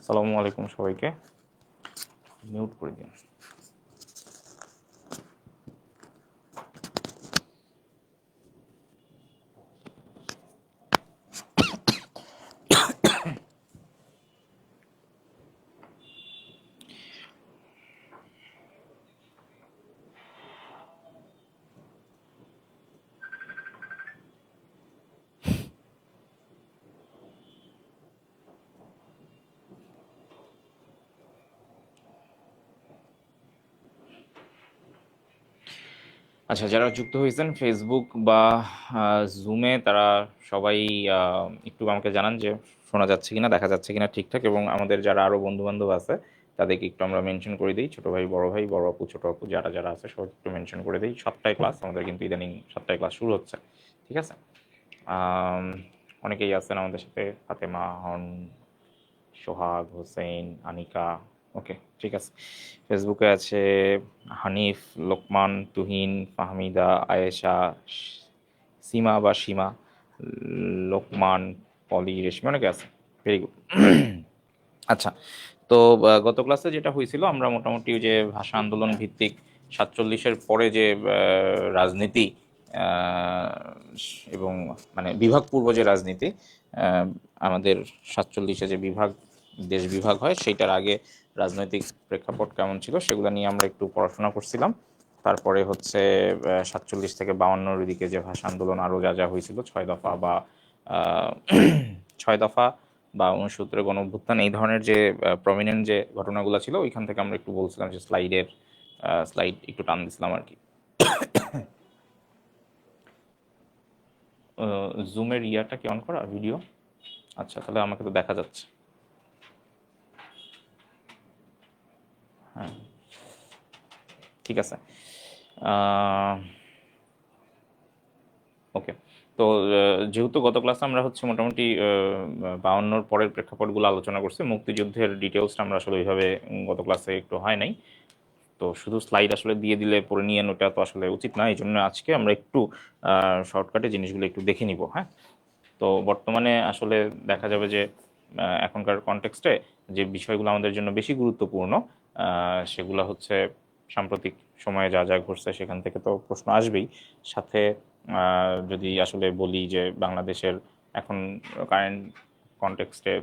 আসসালামু আলাইকুম সবাইকে। মিউট করে দিন। আচ্ছা, যারা যুক্ত হয়েছেন ফেসবুক বা জুমে, তারা সবাই একটু আমাকে জানান যে শোনা যাচ্ছে কিনা, দেখা যাচ্ছে কিনা ঠিকঠাক, এবং আমাদের যারা আরও বন্ধু বান্ধব আছে তাদেরকে একটু আমরা মেনশন করে দিই। ছোটো ভাই, বড় আপু, ছোটো আপু, যারা যারা আছে সবাইকে একটু মেনশন করে দিই। 7টায় ক্লাস আমাদের, কিন্তু ইদানিং 7টায় ক্লাস শুরু হচ্ছে। ঠিক আছে। আম, অনেকেই আছেন আমাদের সাথে, ফাতেমা হন, সোহাগ, হোসেন, আনিকা। ওকে, ঠিক আছে। ফেসবুকে আছে হানিফ, লোকমান, তুহিন, ফাহমিদা, আয়েশা, সীমা বা সীমা, লোকমান, পলি, রেশমি, অনেকে আছে। Very good. আচ্ছা, তো গত ক্লাসে যেটা হয়েছিল, আমরা মোটামুটি ওই যে ভাষা আন্দোলন ভিত্তিক 47-এর পরে যে রাজনীতি, আহ, এবং মানে বিভাগ পূর্ব যে রাজনীতি, আহ, আমাদের 47-এ যে দেশ বিভাগ হয় সেইটার আগে রাজনৈতিক প্রেক্ষাপট কেমন ছিল সেগুলো নিয়ে আমরা একটু পড়াশোনা করছিলাম। তারপরে হচ্ছে 47 থেকে 52-এর দিকে যে ভাষা আন্দোলন আরও যা যা হয়েছিল, 6 দফা বা আহ, 6 দফা বা 69-এর গণ অভ্যুত্থান, এই ধরনের যে প্রমিনেন্ট যে ঘটনাগুলো ছিল, ওইখান থেকে আমরা একটু বলছিলাম যে স্লাইড একটু টান দিছিলাম আর কি। জুমের ইয়াটা কি অন করা ভিডিও? আচ্ছা, তাহলে আমাকে তো দেখা যাচ্ছে। হ্যাঁ, ঠিক আছে। ওকে। তো যেহেতু গত ক্লাসে আমরা হচ্ছে মোটামুটি 52-র পরের প্রেক্ষাপটগুলো আলোচনা করছি, মুক্তিযুদ্ধের ডিটেলসটা আমরা আসলে ওইভাবে গত ক্লাসে একটু হয় নাই। তো শুধু স্লাইড আসলে দিয়ে দিলে পড়ে নিয়ে ওটা তো আসলে উচিত না। এই জন্য আজকে আমরা একটু শর্টকাটে জিনিসগুলো একটু দেখে নিব। হ্যাঁ, তো বর্তমানে আসলে দেখা যাবে যে এখনকার কনটেক্সটে যে বিষয়গুলো আমাদের জন্য বেশি গুরুত্বপূর্ণ, সেগুলো হচ্ছে সাম্প্রতিক সময়ে যা যা ঘটছে সেখান থেকে তো প্রশ্ন আসবেই। সাথে যদি আসলে বলি যে বাংলাদেশের এখন কারেন্ট কনটেক্সটে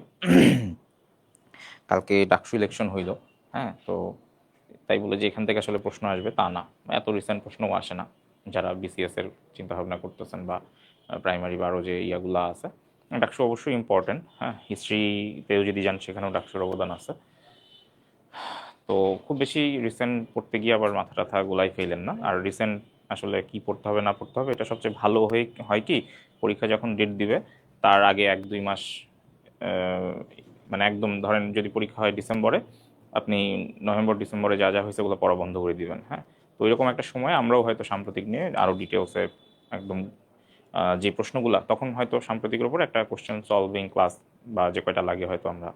কালকে ডাকসু ইলেকশন হইল। হ্যাঁ, তো তাই বলে যে এখান থেকে আসলে প্রশ্ন আসবে তা না, এত রিসেন্ট প্রশ্নও আসে না। যারা বিসিএস এর চিন্তাভাবনা করতেছেন বা প্রাইমারি বা আরও যে ইয়াগুলো আছে, ডাকসু অবশ্যই ইম্পর্টেন্ট। হ্যাঁ, হিস্ট্রিতেও যদি যান সেখানেও ডাকসুর অবদান আছে। তো খুব বেশি রিসেন্ট পড়তে গিয়ে আবার মাথা টাথা গোলাই ফেলেন না। আর রিসেন্ট আসলে কি পড়তে হবে না পড়তে হবে, এটা সবচেয়ে ভালো হয় কি, পরীক্ষা যখন ডেট দিবে তার আগে 1-2 মাস, আহ, মানে একদম ধরেন যদি পরীক্ষা হয় ডিসেম্বরে, আপনি নভেম্বর ডিসেম্বরে যা যা হয়েছে ওগুলো পড়া বন্ধ করে দিবেন। হ্যাঁ, তো ওইরকম একটা সময় আমরাও হয়তো সাম্প্রতিক নিয়ে আরও ডিটেলসে একদম যে প্রশ্নগুলো, তখন হয়তো সাম্প্রতিকের উপর একটা কোশ্চেন সলভিং ক্লাস বা যে কয়টা লাগে হয়তো আমরা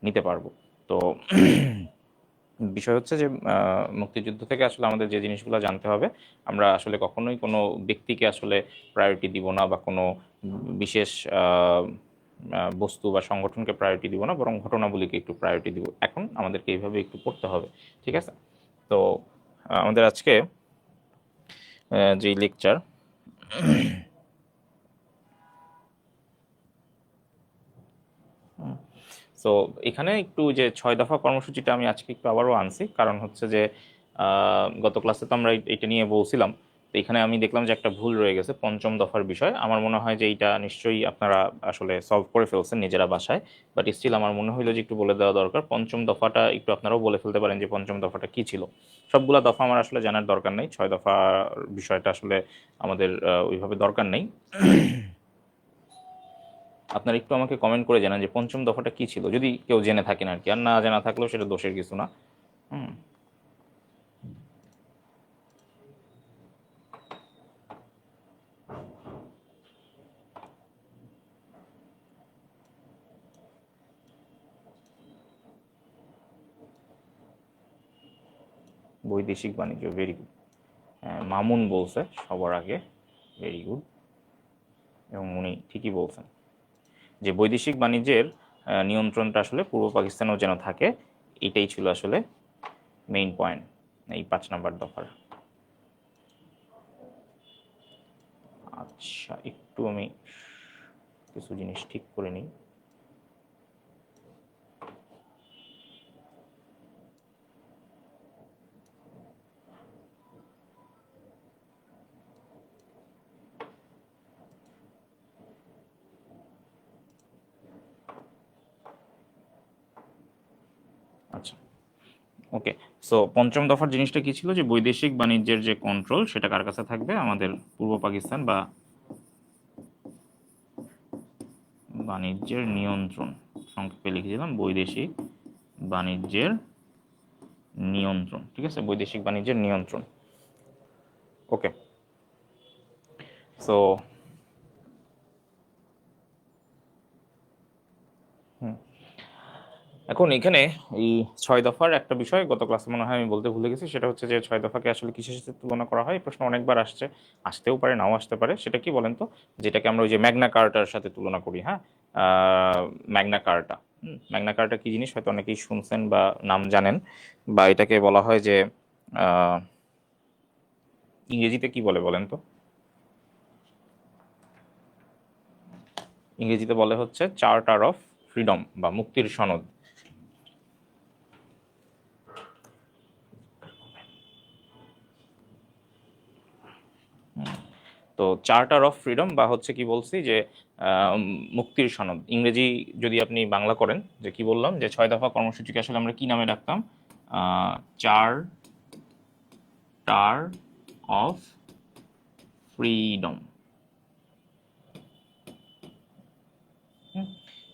নিতে পারবো। তো বিষয় হচ্ছে যে মুক্তিযুদ্ধ থেকে আসলে আমাদের যে জিনিসগুলো জানতে হবে, আমরা আসলে কখনোই কোনো ব্যক্তিকে আসলে প্রায়োরিটি দিব না, বা কোনো বিশেষ বস্তু বা সংগঠনকে প্রায়োরিটি দিব না, বরং ঘটনাবলীকে একটু প্রায়োরিটি দিব। এখন আমাদেরকে এইভাবে একটু পড়তে হবে। ঠিক আছে। তো আমাদের আজকে যেই লেকচার, সো এখানে একটু যে 6 দফা কর্মসূচিটা আমি আজকে একটু আবারও আনছি, কারণ হচ্ছে যে গত ক্লাসে তো আমরা এটা নিয়ে বলছিলাম। তো এখানে আমি দেখলাম যে একটা ভুল রয়ে গেছে 5ম দফার বিষয়। আমার মনে হয় যে এইটা নিশ্চয়ই আপনারা আসলে সলভ করে ফেলছেন নিজেরা বাসায়, বাট স্টিল আমার মনে হইলো যে একটু বলে দেওয়া দরকার। 5ম দফাটা একটু আপনারাও বলে ফেলতে পারেন যে 5ম দফাটা কী ছিল। সবগুলা দফা আমার আসলে জানার দরকার নেই, 6 দফার বিষয়টা আসলে আমাদের ওইভাবে দরকার নেই। আপনারা একটু আমাকে কমেন্ট করে জানান যে 5ম দফাটা কী ছিল, যদি কেউ জেনে থাকেন আর কি। আর না জানা থাকলেও সেটা দোষের কিছু না। হুম, বৈদেশিক বাণিজ্য, ভেরি গুড। মামুন বলছে সবার আগে, ভেরি গুড। এবং উনি ঠিকই বলছেন যে বৈদেশিক বাণিজ্যের নিয়ন্ত্রণটা আসলে পূর্ব পাকিস্তানেও যেন থাকে, এটাই ছিল আসলে মেইন পয়েন্ট এই 5 নম্বর দফার। আচ্ছা, একটু আমি কিছু জিনিস ঠিক করে নিই। আচ্ছা, ওকে। সো পঞ্চম দফার জিনিসটা কি ছিল, যে বৈদেশিক বাণিজ্যের যে কন্ট্রোল সেটা কার কাছে থাকবে, আমাদের পূর্ব পাকিস্তান বা বাণিজ্যের নিয়ন্ত্রণ, সংক্ষেপে লিখে দিলাম বৈদেশিক বাণিজ্যের নিয়ন্ত্রণ। ঠিক আছে, বৈদেশিক বাণিজ্যের নিয়ন্ত্রণ। ওকে। সো এখন এখানে এই 6 দফার একটা বিষয় গত ক্লাসে মনে হয় আমি বলতে ভুলে গেছি, সেটা হচ্ছে যে 6 দফাকে আসলে কিসের সাথে তুলনা করা হয়। এই প্রশ্ন অনেকবার আসছে, আসতেও পারে নাও আসতে পারে। সেটা কি বলেন তো, যেটাকে আমরা ওই যে ম্যাগনা কার্টার সাথে তুলনা করি। হ্যাঁ, ম্যাগনা কার্টা। ম্যাগনা কার্টা কি জিনিস হয়তো অনেকেই শুনছেন বা নাম জানেন, বা এটাকে বলা হয় যে আহ, ইংরেজিতে কি বলে বলেন তো? ইংরেজিতে বলে হচ্ছে চার্টার অফ ফ্রিডম বা মুক্তির সনদ। তো চার্টার অফ ফ্রিডম বা হচ্ছে কি বলছি যে মুক্তির সনদ, ইংরেজি যদি আপনি বাংলা করেন, যে কি বললাম যে 6 দফা কর্মসূচিকে আসলে আমরা কি নামে ডাকতাম, charter of freedom.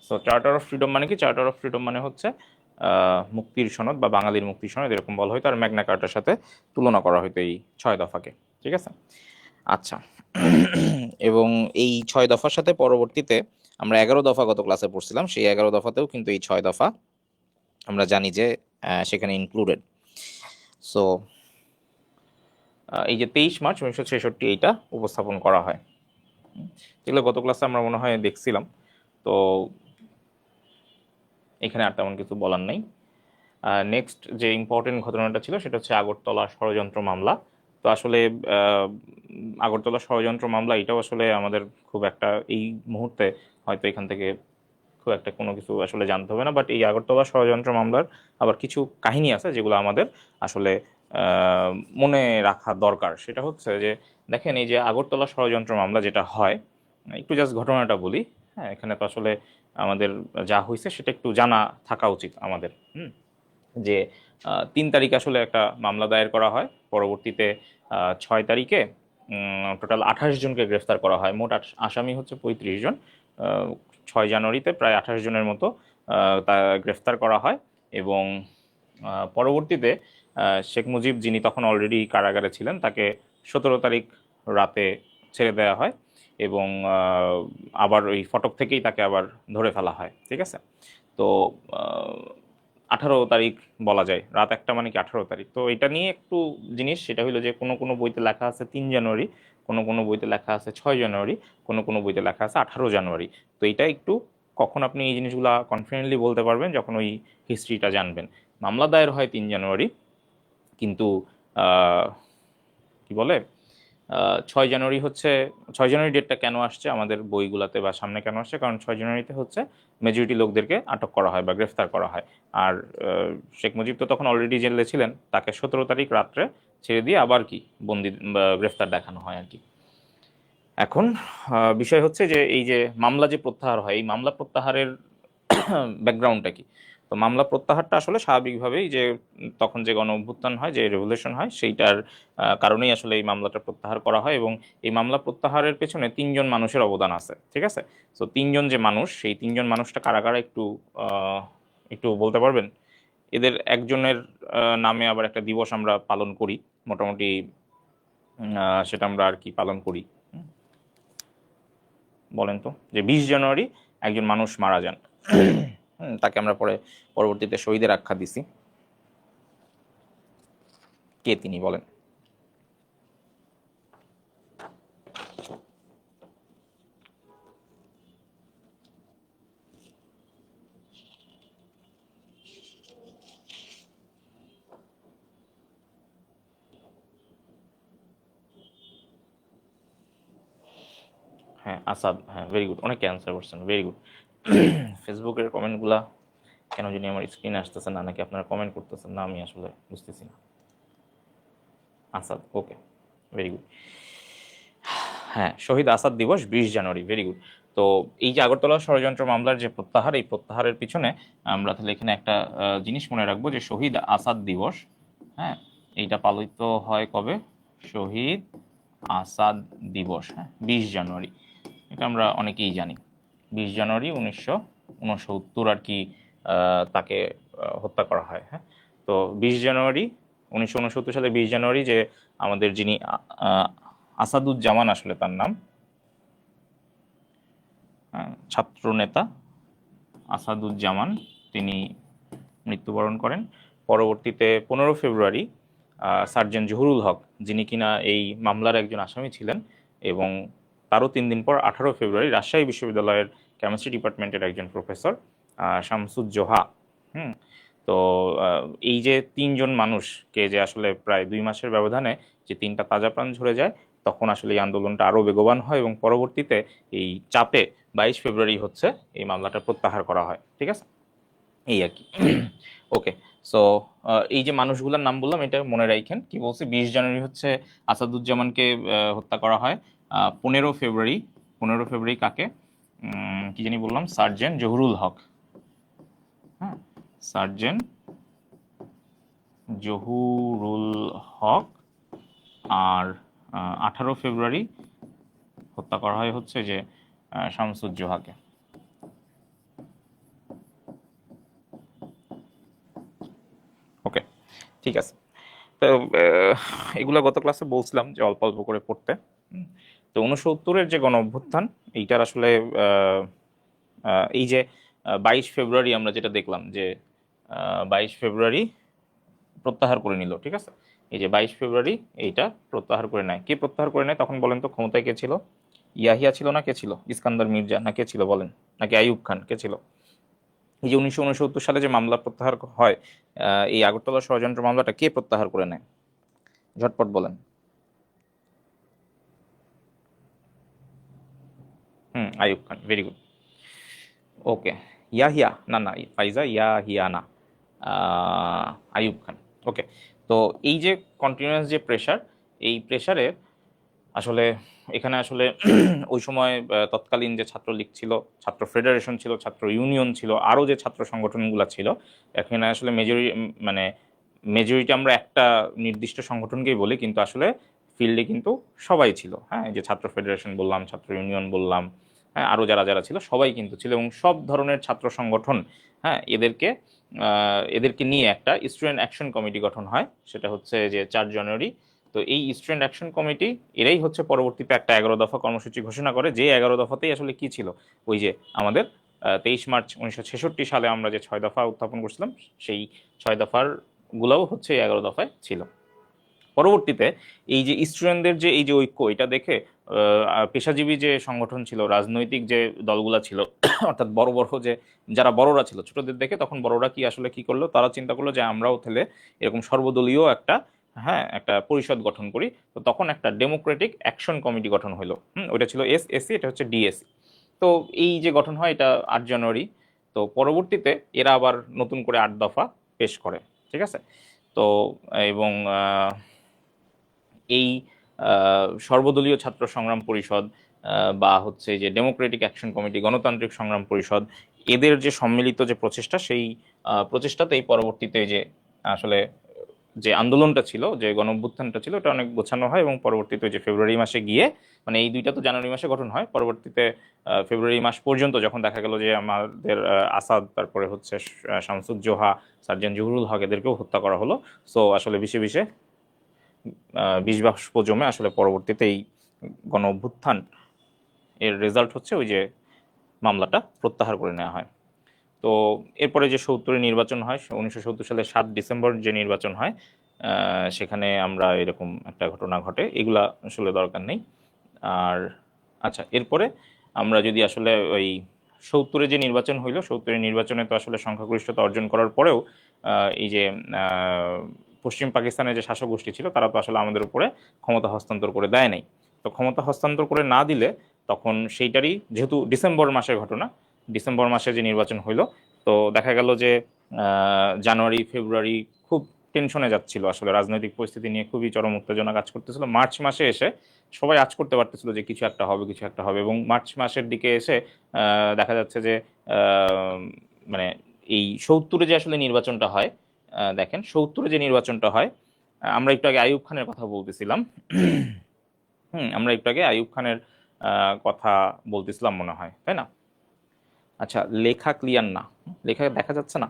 So charter of freedom মানে কি, চার্টার অফ ফ্রিডম মানে হচ্ছে মুক্তির সনদ বা বাঙালির মুক্তির সনদ এরকম বলা হয়তো, আর ম্যাগনা কার্টার সাথে তুলনা করা হয়তো এই 6 দফাকে। ঠিক আছে, আচ্ছা। এবং এই 6 দফার সাথে পরবর্তীতে আমরা 11 দফা গত ক্লাসে পড়ছিলাম, সেই 11 দফাতেও কিন্তু এই 6 দফা আমরা জানি যে সেখানে ইনক্লুডেড। সো এই যে 23 মার্চ 1966 এইটা উপস্থাপন করা হয়, যেগুলো গত ক্লাসে আমরা মনে হয় দেখছিলাম। তো এখানে আর তেমন কিছু বলার নাই। নেক্সট যে ইম্পর্টেন্ট ঘটনাটা ছিল সেটা হচ্ছে আগরতলা ষড়যন্ত্র মামলা। তো আসলে আহ, আগরতলা ষড়যন্ত্র মামলা এটাও আসলে আমাদের খুব একটা এই মুহূর্তে হয়তো এখান থেকে খুব একটা কোনো কিছু আসলে জানতে হবে না, বাট এই আগরতলা ষড়যন্ত্র মামলার আবার কিছু কাহিনী আছে যেগুলো আমাদের আসলে আহ, মনে রাখা দরকার। সেটা হচ্ছে যে দেখেন, এই যে আগরতলা ষড়যন্ত্র মামলা যেটা হয়, একটু জাস্ট ঘটনাটা বলি। হ্যাঁ, এখানে তো আসলে আমাদের যা হয়েছে সেটা একটু জানা থাকা উচিত আমাদের। যে 3 তারিখে আসলে একটা মামলা দায়ের করা হয়, পরবর্তীতে 6 তারিখে টোটাল 28 জনকে গ্রেফতার করা হয়। মোট আসামি হচ্ছে 35 জন। 6 জানুয়ারিতে প্রায় 28 জনের মতো তা গ্রেফতার করা হয়। এবং পরবর্তীতে শেখ মুজিব, যিনি তখন অলরেডি কারাগারে ছিলেন, তাকে 17 তারিখ রাতে ছেড়ে দেওয়া হয় এবং আবার ওই ফটক থেকেই তাকে আবার ধরে ফেলা হয়। ঠিক আছে, তো 18 তারিখ বলা যায়, রাত 1টা মানে কি 18 তারিখ। তো এটা নিয়ে একটু জিনিস, সেটা হলো যে কোনো কোনো বইতে লেখা আছে 3 জানুয়ারি, কোনো কোনো বইতে লেখা আছে 6 জানুয়ারি, কোনো কোনো বইতে লেখা আছে 18 জানুয়ারি। তো এটা একটু, কখন আপনি এই জিনিসগুলা কনফিডেন্টলি বলতে পারবেন যখন ওই হিস্ট্রিটা জানবেন। মামলা দায়ের হয় 3 জানুয়ারি, কিন্তু আহ, কি বলে 6 জানুয়ারি হচ্ছে, 6 জানুয়ারি ডেটটা কেন আসছে আমাদের বইগুলাতে বা সামনে কেন আসছে, কারণ 6 জানুয়ারিতে হচ্ছে মেজরিটি লোকদেরকে আটক করা হয় বা গ্রেফতার করা হয়। আর শেখ মুজিব তো তখন অলরেডি জেলে ছিলেন, তাকে 17 তারিখ রাত্রে ছেড়ে দিয়ে আবার কি বন্দি বা গ্রেফতার দেখানো হয় আর কি। এখন বিষয় হচ্ছে যে এই যে মামলা যে প্রত্যাহার হয়, এই মামলা প্রত্যাহারের ব্যাকগ্রাউন্ডটা কি। তো মামলা প্রত্যাহারটা আসলে স্বাভাবিকভাবেই যে তখন যে গণ অভ্যুত্থান হয়, যে রেভলিউশন হয়, সেইটার কারণেই আসলে এই মামলাটা প্রত্যাহার করা হয়। এবং এই মামলা প্রত্যাহারের পেছনে 3 জন মানুষের অবদান আছে। ঠিক আছে, তো 3 জন যে মানুষ, সেই 3 জন মানুষটা কারা কারা একটু একটু বলতে পারবেন? এদের একজনের নামে আবার একটা দিবস আমরা পালন করি মোটামুটি, সেটা আমরা আর কি পালন করি বলেন তো, যে 20 জানুয়ারি একজন মানুষ মারা যান। তাকে আমরা পরে পরবর্তীতে শহীদের আখ্যা দিছি। কে তিনি বলেন? আসাদ, হ্যাঁ ভেরি গুড, অনেক অ্যান্সার করছেন, ভেরি গুড। ফেসবুকের কমেন্টগুলা কেন জানি আমার স্ক্রিনে আসতেছে না, নাকি আপনারা কমেন্ট করতেছেন না, আমি আসলে বুঝতেছি না। আসাদ, ওকে, ভেরি গুড। হ্যাঁ, শহীদ আসাদ দিবস 20 জানুয়ারি, ভেরি গুড। তো এই যে আগরতলা ষড়যন্ত্র মামলার যে প্রত্যাহার, এই প্রত্যাহারের পিছনে আমরা তাহলে এখানে একটা জিনিস মনে রাখবো যে শহীদ আসাদ দিবস, হ্যাঁ, এইটা পালিত হয় কবে? শহীদ আসাদ দিবস, হ্যাঁ 20 জানুয়ারি। এটা আমরা অনেকেই জানি। 20 জানুয়ারি 1969 আর কি তাকে হত্যা করা হয়। হ্যাঁ, তো 20 জানুয়ারি 1969 সালে 20 জানুয়ারি যে আমাদের যিনি আসাদুজ্জামান আসলে তার নাম, ছাত্রনেতা আসাদুজ্জামান, তিনি মৃত্যুবরণ করেন। পরবর্তীতে 15 ফেব্রুয়ারি সার্জেন্ট জহুরুল হক, যিনি কিনা এই মামলার একজন আসামি ছিলেন, এবং তারও 3 দিন পর 18 ফেব্রুয়ারি রাজশাহী বিশ্ববিদ্যালয়ের কেমিস্ট্রি ডিপার্টমেন্টের একজন প্রফেসর শামসুজ্জোহা, হুম, তো এই যে 3জন মানুষকে যে আসলে প্রায় 2 মাসের ব্যবধানে যে 3টা তাজা প্রাণ ঝরে যায়, তখন আসলে এই আন্দোলনটা আরও বেগবান হয় এবং পরবর্তীতে এই চাপে 22 ফেব্রুয়ারি হচ্ছে এই মামলাটা প্রত্যাহার করা হয়। ঠিক আছে, এই আর কি। ওকে, সো এই যে মানুষগুলোর নাম বললাম এটা মনে রাখেন। কি বলছি, 20 জানুয়ারি হচ্ছে আসাদুজ্জামানকে হত্যা করা হয়। 15 ফেব্রুয়ারি, 15 ফেব্রুয়ারি কাকে, কি জানি বললাম, সার্জেন্ট জহুরুল হক, হ্যাঁ, সার্জেন্ট জহুরুল হক। আর 18 ফেব্রুয়ারি হত্যা করা হয় হচ্ছে যে শামসুজ্জোহাকে। ওকে, ঠিক আছে। তো এগুলো গত ক্লাসে বলছিলাম যে অল্প অল্প করে পড়তে। তো 69-এর যে গণ অভ্যুত্থান, এইটার আসলে এই যে 22 ফেব্রুয়ারি আমরা যেটা দেখলাম যে 22 ফেব্রুয়ারি প্রত্যাহার করে নিল। ঠিক আছে, এই যে 22 ফেব্রুয়ারি এইটা প্রত্যাহার করে নেয়। কে প্রত্যাহার করে নেয় তখন বলেন তো? ক্ষমতায় কে ছিল? ইয়াহিয়া ছিল না কে ছিল? ইস্কান্দার মির্জা না কে ছিল বলেন? নাকি আইয়ুব খান, কে ছিল? এই যে 1969 সালে যে মামলা প্রত্যাহার হয়, এই আগরতলা ষড়যন্ত্র মামলাটা কে প্রত্যাহার করে নেয়? ঝটপট বলেন। Ayub Khan, very good. ওকে, ইয়াহিয়া না না ফাইজা, ইয়াহিয়া না, আইয়ুব খান। ওকে, তো এই যে কন্টিনিউয়াস যে প্রেশার, এই প্রেশারে আসলে এখানে আসলে ওই সময় তৎকালীন যে ছাত্রলীগ ছিল, ছাত্র ফেডারেশন ছিল, ছাত্র ইউনিয়ন ছিল, আরও যে ছাত্র সংগঠনগুলো ছিল, এখানে আসলে মানে মেজরিটি আমরা একটা নির্দিষ্ট সংগঠনকেই বলি, কিন্তু আসলে ফিল্ডে কিন্তু সবাই ছিল। হ্যাঁ, এই যে ছাত্র ফেডারেশন বললাম, ছাত্র ইউনিয়ন বললাম, হ্যাঁ, আরও যারা যারা ছিল সবাই কিন্তু ছিল, এবং সব ধরনের ছাত্র সংগঠন, হ্যাঁ, এদেরকে নিয়ে একটা স্টুডেন্ট অ্যাকশন কমিটি গঠন হয়। সেটা হচ্ছে যে 4 জানুয়ারি। তো এই স্টুডেন্ট অ্যাকশন কমিটি এরাই হচ্ছে পরবর্তীতে একটা 11 দফা কর্মসূচি ঘোষণা করে, যে 11 দফাতেই আসলে কি ছিল, ওই যে আমাদের 23 মার্চ 1966 সালে আমরা যে 6 দফা উত্থাপন করছিলাম, সেই 6 দফার গুলাও হচ্ছে এই 11 দফায় ছিল। পরবর্তীতে এই যে স্টুডেন্টদের যে এই যে ঐক্য, এটা দেখে পেশাজীবী যে সংগঠন ছিল, রাজনৈতিক যে দলগুলা ছিল, অর্থাৎ বড় বড় যে যারা বড়রা ছিল, ছোটদের দেখে তখন বড়রা কি আসলে কি করলো, তারা চিন্তা করলো যে আমরাও তাহলে এরকম সর্বদলীয় একটা, হ্যাঁ, একটা পরিষদ গঠন করি। তো তখন একটা ডেমোক্রেটিক অ্যাকশন কমিটি গঠন হলো। ওইটা ছিল এসএসসি, এটা হচ্ছে ডিএসসি। তো এই যে গঠন হয় এটা 8 জানুয়ারি। তো পরবর্তীতে এরা আবার নতুন করে 8 দফা পেশ করে। ঠিক আছে, তো এবং এই সর্বদলীয় ছাত্র সংগ্রাম পরিষদ বা হচ্ছে যে ডেমোক্রেটিক অ্যাকশন কমিটি, গণতান্ত্রিক সংগ্রাম পরিষদ, এদের যে সম্মিলিত যে প্রচেষ্টা, সেই প্রচেষ্টাতেই পরবর্তীতে যে আসলে যে আন্দোলনটা ছিল, যে গণ অভ্যুত্থানটা ছিল, ওটা অনেক গোছানো হয়, এবং পরবর্তীতে যে ফেব্রুয়ারি মাসে গিয়ে, মানে এই দুইটা তো জানুয়ারি মাসে গঠন হয়, পরবর্তীতে ফেব্রুয়ারি মাস পর্যন্ত যখন দেখা গেল যে আমাদের আসাদ, তারপরে হচ্ছে শামসুজ্জোহা, সার্জেন্ট জহুরুল হক, এদেরকেও হত্যা করা হলো। সো আসলে বিষে বিষে বিষ বাষ্প জমে আসলে পরবর্তীতে এই গণ অভ্যুত্থান এর রেজাল্ট হচ্ছে ওই যে মামলাটা প্রত্যাহার করে নেওয়া হয়। তো এরপরে যে 70-এ নির্বাচন হয়, 1970 সালে 7 ডিসেম্বর যে নির্বাচন হয়, সেখানে আমরা এরকম একটা ঘটনা ঘটে, এগুলা আসলে দরকার নেই। আর আচ্ছা, এরপরে আমরা যদি আসলে ওই 70-এ যে নির্বাচন হইলো, 70-এর নির্বাচনে তো আসলে সংখ্যাগরিষ্ঠতা অর্জন করার পরেও এই যে পশ্চিম পাকিস্তানের যে শাসক গোষ্ঠী ছিল, তারা তো আসলে আমাদের উপরে ক্ষমতা হস্তান্তর করে দেয় নাই। তো ক্ষমতা হস্তান্তর করে না দিলে তখন সেইটারই যেহেতু ডিসেম্বর মাসের ঘটনা, ডিসেম্বর মাসে যে নির্বাচন হইলো, তো দেখা গেল যে জানুয়ারি ফেব্রুয়ারি খুব টেনশনে যাচ্ছিল, আসলে রাজনৈতিক পরিস্থিতি নিয়ে খুবই চরম উত্তেজনা কাজ করতেছিল। মার্চ মাসে এসে সবাই আঁচ করতে পারতেছিল যে কিছু একটা হবে, কিছু একটা হবে, এবং মার্চ মাসের দিকে এসে দেখা যাচ্ছে যে মানে এই ৭০-এ যে আসলে নির্বাচনটা হয়, দেখেন ৭০-এ যে নির্বাচনটা হয়, আমরা একটু আগে আইয়ুব খানের কথা বলতেছিলাম। আমরা একটু আগে আইয়ুব খানের কথা বলতেছিলাম মনে হয়, তাই না? আচ্ছা, লেখা ক্লিয়ার না, লেখা দেখা যাচ্ছে না।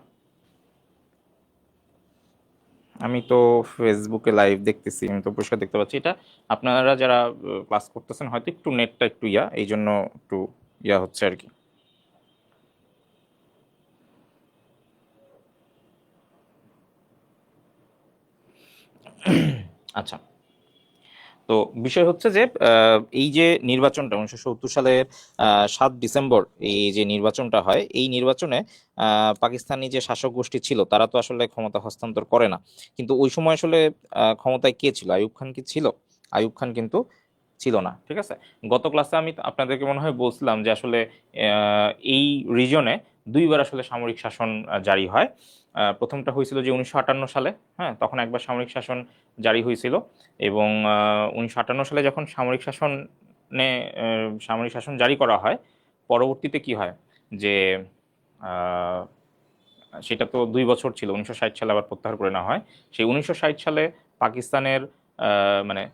আমি তো ফেসবুকে লাইভ দেখতেছি, আমি তো পরিষ্কার দেখতে পাচ্ছি। এটা আপনারা যারা ক্লাস করতেছেন হয়তো একটু নেটটা একটু এই জন্য একটু হচ্ছে আর কি। আচ্ছা, তো বিষয় হচ্ছে যে এই যে নির্বাচনটা 1970 সালের 7 ডিসেম্বর এই যে নির্বাচনটা হয়, এই নির্বাচনে পাকিস্তানি যে শাসক গোষ্ঠী ছিল তারা তো আসলে ক্ষমতা হস্তান্তর করে না। কিন্তু ওই সময় আসলে ক্ষমতায় কে ছিল? আইয়ুব খান কি ছিল? আইয়ুব খান কিন্তু ছিল না, ঠিক আছে। গত ক্লাসে আমি আপনাদেরকে মনে হয় বলছিলাম যে আসলে এই রিজনে দুইবার আসলে সামরিক শাসন জারি হয়। প্রথমটা হয়েছিল যে 1958 সালে, হ্যাঁ, তখন একবার সামরিক শাসন জারি হয়েছিল। এবং 1958 সালে যখন সামরিক শাসন জারি করা হয়, পরবর্তীতে কি হয় যে আহ, সেটা তো 2 বছর ছিল, 1960 সালে আবার প্রত্যাহার করে নেওয়া হয়। সেই 1960 সালে পাকিস্তানের মানে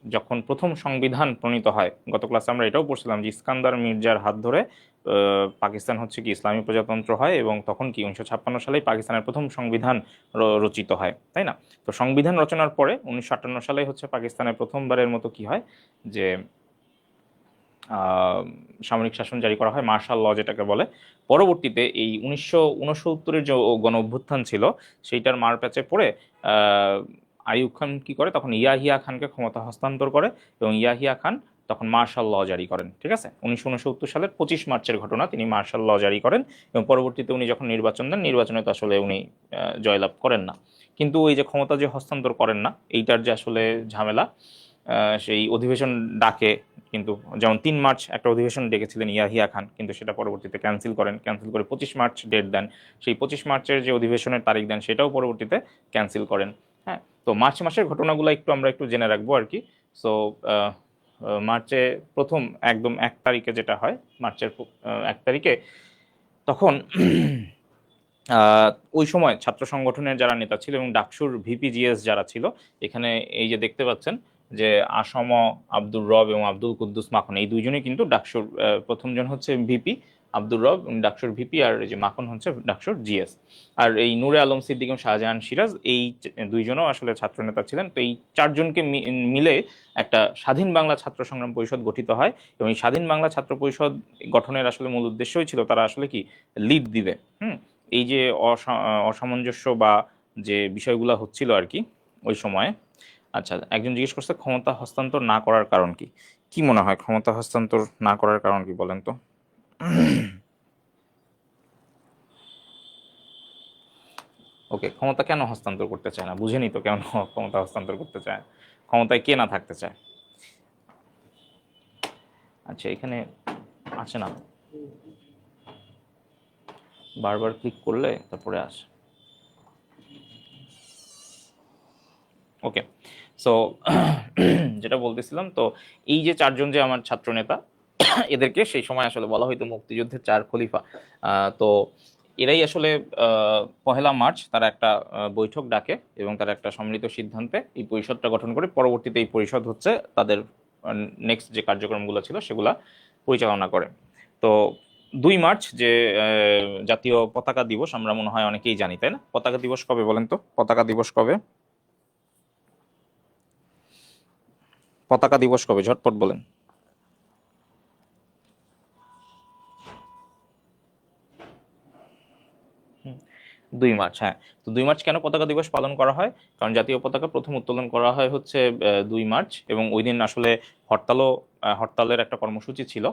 যখন প্রথম সংবিধান প্রণীত হয়, গত ক্লাসে আমরা এটাও পড়ছিলাম যে ইস্কান্দার মির্জার হাত ধরে পাকিস্তান হচ্ছে কি ইসলামী প্রজাতন্ত্র হয়, এবং তখন কি 1956 সালেই পাকিস্তানের প্রথম সংবিধান রচিত হয়, তাই না? তো সংবিধান রচনার পরে 1958 সালে হচ্ছে পাকিস্তানের প্রথমবারের মতো কি হয় যে সামরিক শাসন জারি করা হয়, মার্শাল ল যেটাকে বলে। পরবর্তীতে এই 1969-এর যে গণ অভ্যুত্থান ছিল, সেইটার মারপ্যাচে পড়ে আইয়ুব খান কি করে, তখন ইয়াহিয়া খানকে ক্ষমতা হস্তান্তর করে, এবং ইয়াহিয়া খান তখন মার্শাল ল জারি করেন, ঠিক আছে। 1969 সালের 25 মার্চের ঘটনা, তিনি মার্শাল ল জারি করেন, এবং পরবর্তীতে উনি যখন নির্বাচন দেন, নির্বাচনে তো আসলে উনি জয়লাভ করেন না। কিন্তু ওই যে ক্ষমতা যে হস্তান্তর করেন না, এইটার যে আসলে ঝামেলা, সেই অধিবেশন ডাকে, কিন্তু যেমন 3 মার্চ একটা অধিবেশন ডেকেছিলেন ইয়াহিয়া খান, কিন্তু সেটা পরবর্তীতে ক্যান্সেল করেন, ক্যান্সেল করে 25 মার্চ ডেট দেন। সেই 25 মার্চের যে অধিবেশনের তারিখ দেন সেটাও পরবর্তীতে ক্যান্সেল করেন। হ্যাঁ, তো মার্চ মাসের ঘটনাগুলো আমরা একটু জেনে রাখবো আর কি। সো মার্চে প্রথম একদম 1 তারিখে যেটা হয়, মার্চের 1 তারিখে, তখন ওই সময় ছাত্র সংগঠনের যারা নেতা ছিল এবং ডাকসুর ভিপিজিএস যারা ছিল, এখানে এই যে দেখতে পাচ্ছেন যে আসম আব্দুর রব এবং আব্দুল কুদ্দুস মাখন, এই দুইজনই কিন্তু ডাকসুর, প্রথমজন হচ্ছে ভিপি আব্দুর রব ডাকসুর ভিপি, আর এই যে মাখন হচ্ছে ডাকসুর জিএস। আর এই নূরে আলম সিদ্দিক এবং শাহজাহান সিরাজ, এই দুইজনও আসলে ছাত্র নেতা ছিলেন। তো এই চারজনকে মিলে একটা স্বাধীন বাংলা ছাত্র সংগ্রাম পরিষদ গঠিত হয়, এবং এই স্বাধীন বাংলা ছাত্র পরিষদ গঠনের আসলে মূল উদ্দেশ্যই ছিল তারা আসলে কি লিড দিবে। এই যে অসামঞ্জস্য বা যে বিষয়গুলো হচ্ছিল আর কি ওই সময়ে। আচ্ছা, একজন জিজ্ঞেস করছে ক্ষমতা হস্তান্তর না করার কারণ কি? কি মনে হয় ক্ষমতা হস্তান্তর না করার কারণ কি, বলেন তো? ওকে, ক্ষমতা কেন হস্তান্তর করতে চায় না? বুঝেনি তো কেন ক্ষমতা হস্তান্তর করতে চায়, ক্ষমতায় কে না থাকতে চায়? আচ্ছা, এখানে আসে না, বারবার ক্লিক করলে তারপরে আসে। ওকে, সো যেটা বলতেছিলাম, তো এই যে চারজন যে আমার ছাত্র নেতা, এদেরকে সেই সময় আসলে বলা হয়তো মুক্তিযুদ্ধের 4 খলিফা। তো এরাই আসলে 1লা মার্চ তারা একটা বৈঠক ডাকে, এবং তারা একটা সম্মিলিত সিদ্ধান্তে এই পরিষদটা গঠন করে। পরবর্তীতে এই পরিষদ হচ্ছে তাদের নেক্সট যে কার্যক্রমগুলো ছিল সেগুলা পরিচালনা করে। তো 2 মার্চ যে জাতীয় পতাকা দিবস, আমরা মনে হয় অনেকেই জানি, তাই না? পতাকা দিবস কবে বলেন তো? পতাকা দিবস কবে? পতাকা দিবস কবে, ঝটপট বলেন। 2 মার্চ, হ্যাঁ। তো 2 মার্চ কেন পতাকা দিবস পালন করা হয়? কারণ জাতীয় পতাকা প্রথম উত্তোলন করা হয় হচ্ছে 2 মার্চ, এবং ওই দিন আসলে হরতালের একটা কর্মসূচি ছিল।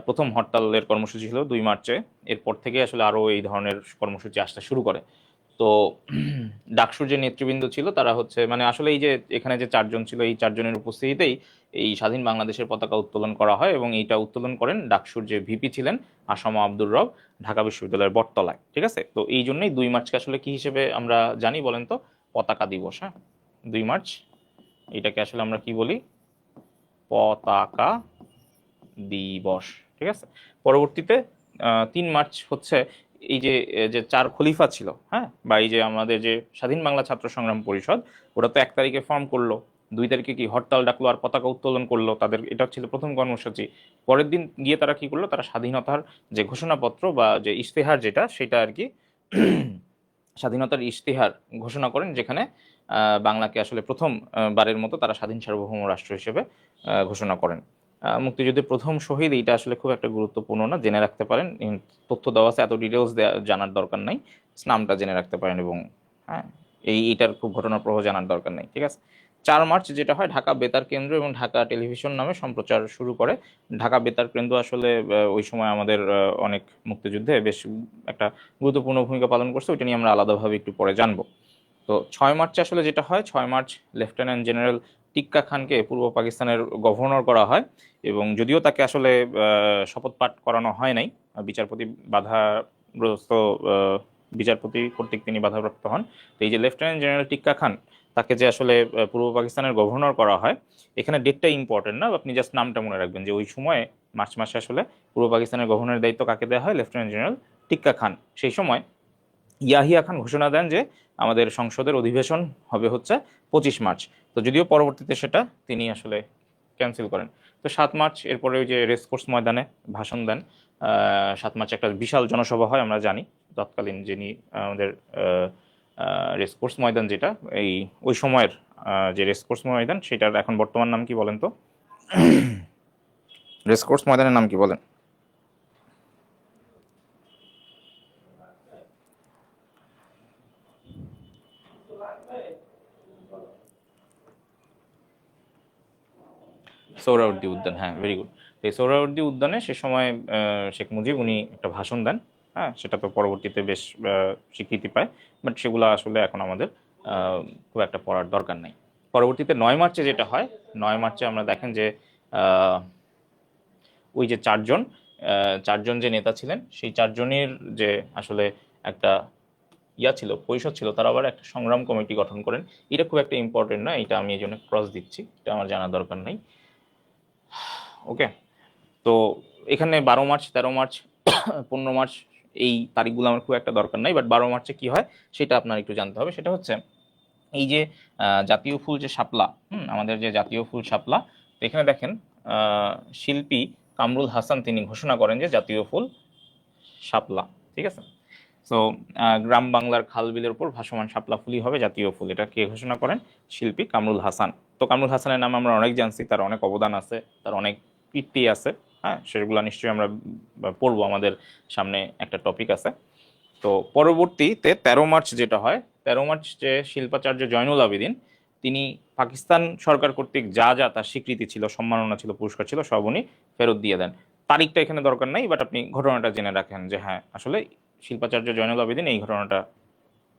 প্রথম হরতালের কর্মসূচি ছিল 2 মার্চে। এরপর থেকে আসলে আরো এই ধরনের কর্মসূচি আসতে শুরু করে। তো ডাকসুর যে নেতৃবৃন্দ ছিল তারা হচ্ছে মানে আসলে এই যে এখানে যে চারজন ছিল এই চারজনের উপস্থিতিতেই এই স্বাধীন বাংলাদেশের পতাকা উত্তোলন করা হয় এবং এইটা উত্তোলন করেন ডাকসুর যে ভিপি ছিলেন আসামা আব্দুর রব ঢাকা বিশ্ববিদ্যালয়ের বটতলায়। ঠিক আছে, তো এই জন্যই 2 মার্চকে আসলে কি হিসেবে আমরা জানি বলেন তো? পতাকা দিবস। হ্যাঁ, 2 মার্চ এটাকে আসলে আমরা কি বলি? পতাকা দিবস। ঠিক আছে, পরবর্তীতে 3 মার্চ হচ্ছে এই যে যে চার খলিফা ছিল, হ্যাঁ, বা এই যে আমাদের যে স্বাধীন বাংলা ছাত্র সংগ্রাম পরিষদ, ওরা তো 1 তারিখে ফর্ম করলো, 2 তারিখে কি হরতাল ডাকলো আর পতাকা উত্তোলন করলো, তাদের এটা ছিল প্রথম কর্মসূচি। পরের দিন গিয়ে তারা কি করলো, তারা স্বাধীনতার যে ঘোষণাপত্র বা যে ইশতেহার যেটা সেটা আর কি স্বাধীনতার ইশতেহার ঘোষণা করেন, যেখানে বাংলাকে আসলে প্রথম বারের মতো তারা স্বাধীন সার্বভৌম রাষ্ট্র হিসেবে ঘোষণা করেন। মুক্তিযুদ্ধের প্রথম শহীদ, এইটা আসলে খুব একটা গুরুত্বপূর্ণ না, জেনে রাখতে পারেন, তথ্য দেওয়া আছে, এত ডিটেলস জানার দরকার নাই, নামটা জেনে রাখতে পারেন এবং হ্যাঁ এইটার খুব ঘটনার প্রবাহ জানার দরকার নেই। ঠিক আছে, 4 মার্চ যেটা হয়, ঢাকা বেতার কেন্দ্র এবং ঢাকা টেলিভিশন নামে সম্প্রচার শুরু করে। ঢাকা বেতার কেন্দ্র আসলে ওই সময় আমাদের অনেক মুক্তিযুদ্ধে বেশ একটা গুরুত্বপূর্ণ ভূমিকা পালন করছে, ওইটা নিয়ে আমরা আলাদাভাবে একটু পরে জানবো। তো 6 মার্চে আসলে যেটা হয়, 6 মার্চ লেফটেন্যান্ট জেনারেল টিক্কা খানকে পূর্ব পাকিস্তানের গভর্নর করা হয় এবং যদিও তাকে আসলে শপথ পাঠ করানো হয় নাই, বিচারপতি বাধাগ্রস্ত, বিচারপতি কর্তৃক তিনি বাধাপ্রাপ্ত হন। তো এই যে লেফটেন্যান্ট জেনারেল টিক্কা খান, তাকে যে আসলে পূর্ব পাকিস্তানের গভর্নর করা হয়, এখানে ডেটটা ইম্পর্টেন্ট না, আপনি জাস্ট নামটা মনে রাখবেন যে ওই সময়ে মার্চ মাসে আসলে পূর্ব পাকিস্তানের গভর্নরের দায়িত্ব কাকে দেওয়া হয়? লেফটেন্যান্ট জেনারেল টিক্কা খান। সেই সময় ইয়াহিয়া খান ঘোষণা দেন যে আমাদের সংসদের অধিবেশন হবে হচ্ছে 25 মার্চ। তো যদিও পরবর্তীতে সেটা তিনি আসলে ক্যান্সেল করেন। তো 7 মার্চ এরপরে ওই যে রেসকোর্স ময়দানে ভাষণ দেন। 7 মার্চ একটা বিশাল জনসভা হয়, আমরা জানি তৎকালীন যিনি আমাদের রেসকোর্স ময়দান যেটা এই ওই সময়ের যে রেসকোর্স ময়দান, সেটার এখন বর্তমান নাম কি বলেন তো? রেসকোর্স ময়দানের নাম কি বলেন? সোহরাওয়ার্দী উদ্যান, হ্যাঁ, ভেরি গুড। এই সোহরাওয়ার্দী উদ্যানে সে সময় শেখ মুজিব উনি একটা ভাষণ দেন। হ্যাঁ, সেটা তো পরবর্তীতে বেশ স্বীকৃতি পায়, বাট সেগুলো আসলে এখন আমাদের খুব একটা পড়ার দরকার নাই। পরবর্তীতে 9 মার্চে যেটা হয়, 9 মার্চে আমরা দেখেন যে ওই যে চারজন যে নেতা ছিলেন, সেই চারজনের যে আসলে একটা ছিল, পরিষদ ছিল, তারা আবার একটা সংগ্রাম কমিটি গঠন করেন। এটা খুব একটা ইম্পর্টেন্ট না, এটা আমি এই জন্য ক্রস দিচ্ছি, এটা আমার জানার দরকার নাই। ওকে, তো এখানে 12 মার্চ, 13 মার্চ, 15 মার্চ এই তারিখগুলো আমার খুব একটা দরকার নাই, বাট 12 মার্চে কি হয় সেটা আপনার একটু জানতে হবে। সেটা হচ্ছে এই যে জাতীয় ফুল যে শাপলা, আমাদের যে জাতীয় ফুল শাপলা, তো এখানে দেখেন শিল্পী কামরুল হাসান তিনি ঘোষণা করেন যে জাতীয় ফুল শাপলা। ঠিক আছে, তো গ্রাম বাংলার খাল বিলের উপর ভাসমান শাপলা ফুলই হবে জাতীয় ফুল, এটা কে ঘোষণা করেন? শিল্পী কামরুল হাসান। তো কামরুল হাসানের নাম আমরা অনেক জানছি, তার অনেক অবদান আছে, তার অনেক কীর্তি আছে। হ্যাঁ, সেগুলো নিশ্চয়ই আমরা পড়বো, আমাদের সামনে একটা টপিক আছে। তো পরবর্তীতে 13 মার্চ যেটা হয়, 13 মার্চ যে শিল্পাচার্য জয়নুল আবেদিন, তিনি পাকিস্তান সরকার কর্তৃক যা যা তার স্বীকৃতি ছিল, সম্মাননা ছিল, পুরস্কার ছিল, সব উনি ফেরত দিয়ে দেন। তারিখটা এখানে দরকার নাই, বাট আপনি ঘটনাটা জেনে রাখেন যে হ্যাঁ আসলে শিল্পাচার্য জয়নুল আবেদিন এই ঘটনাটা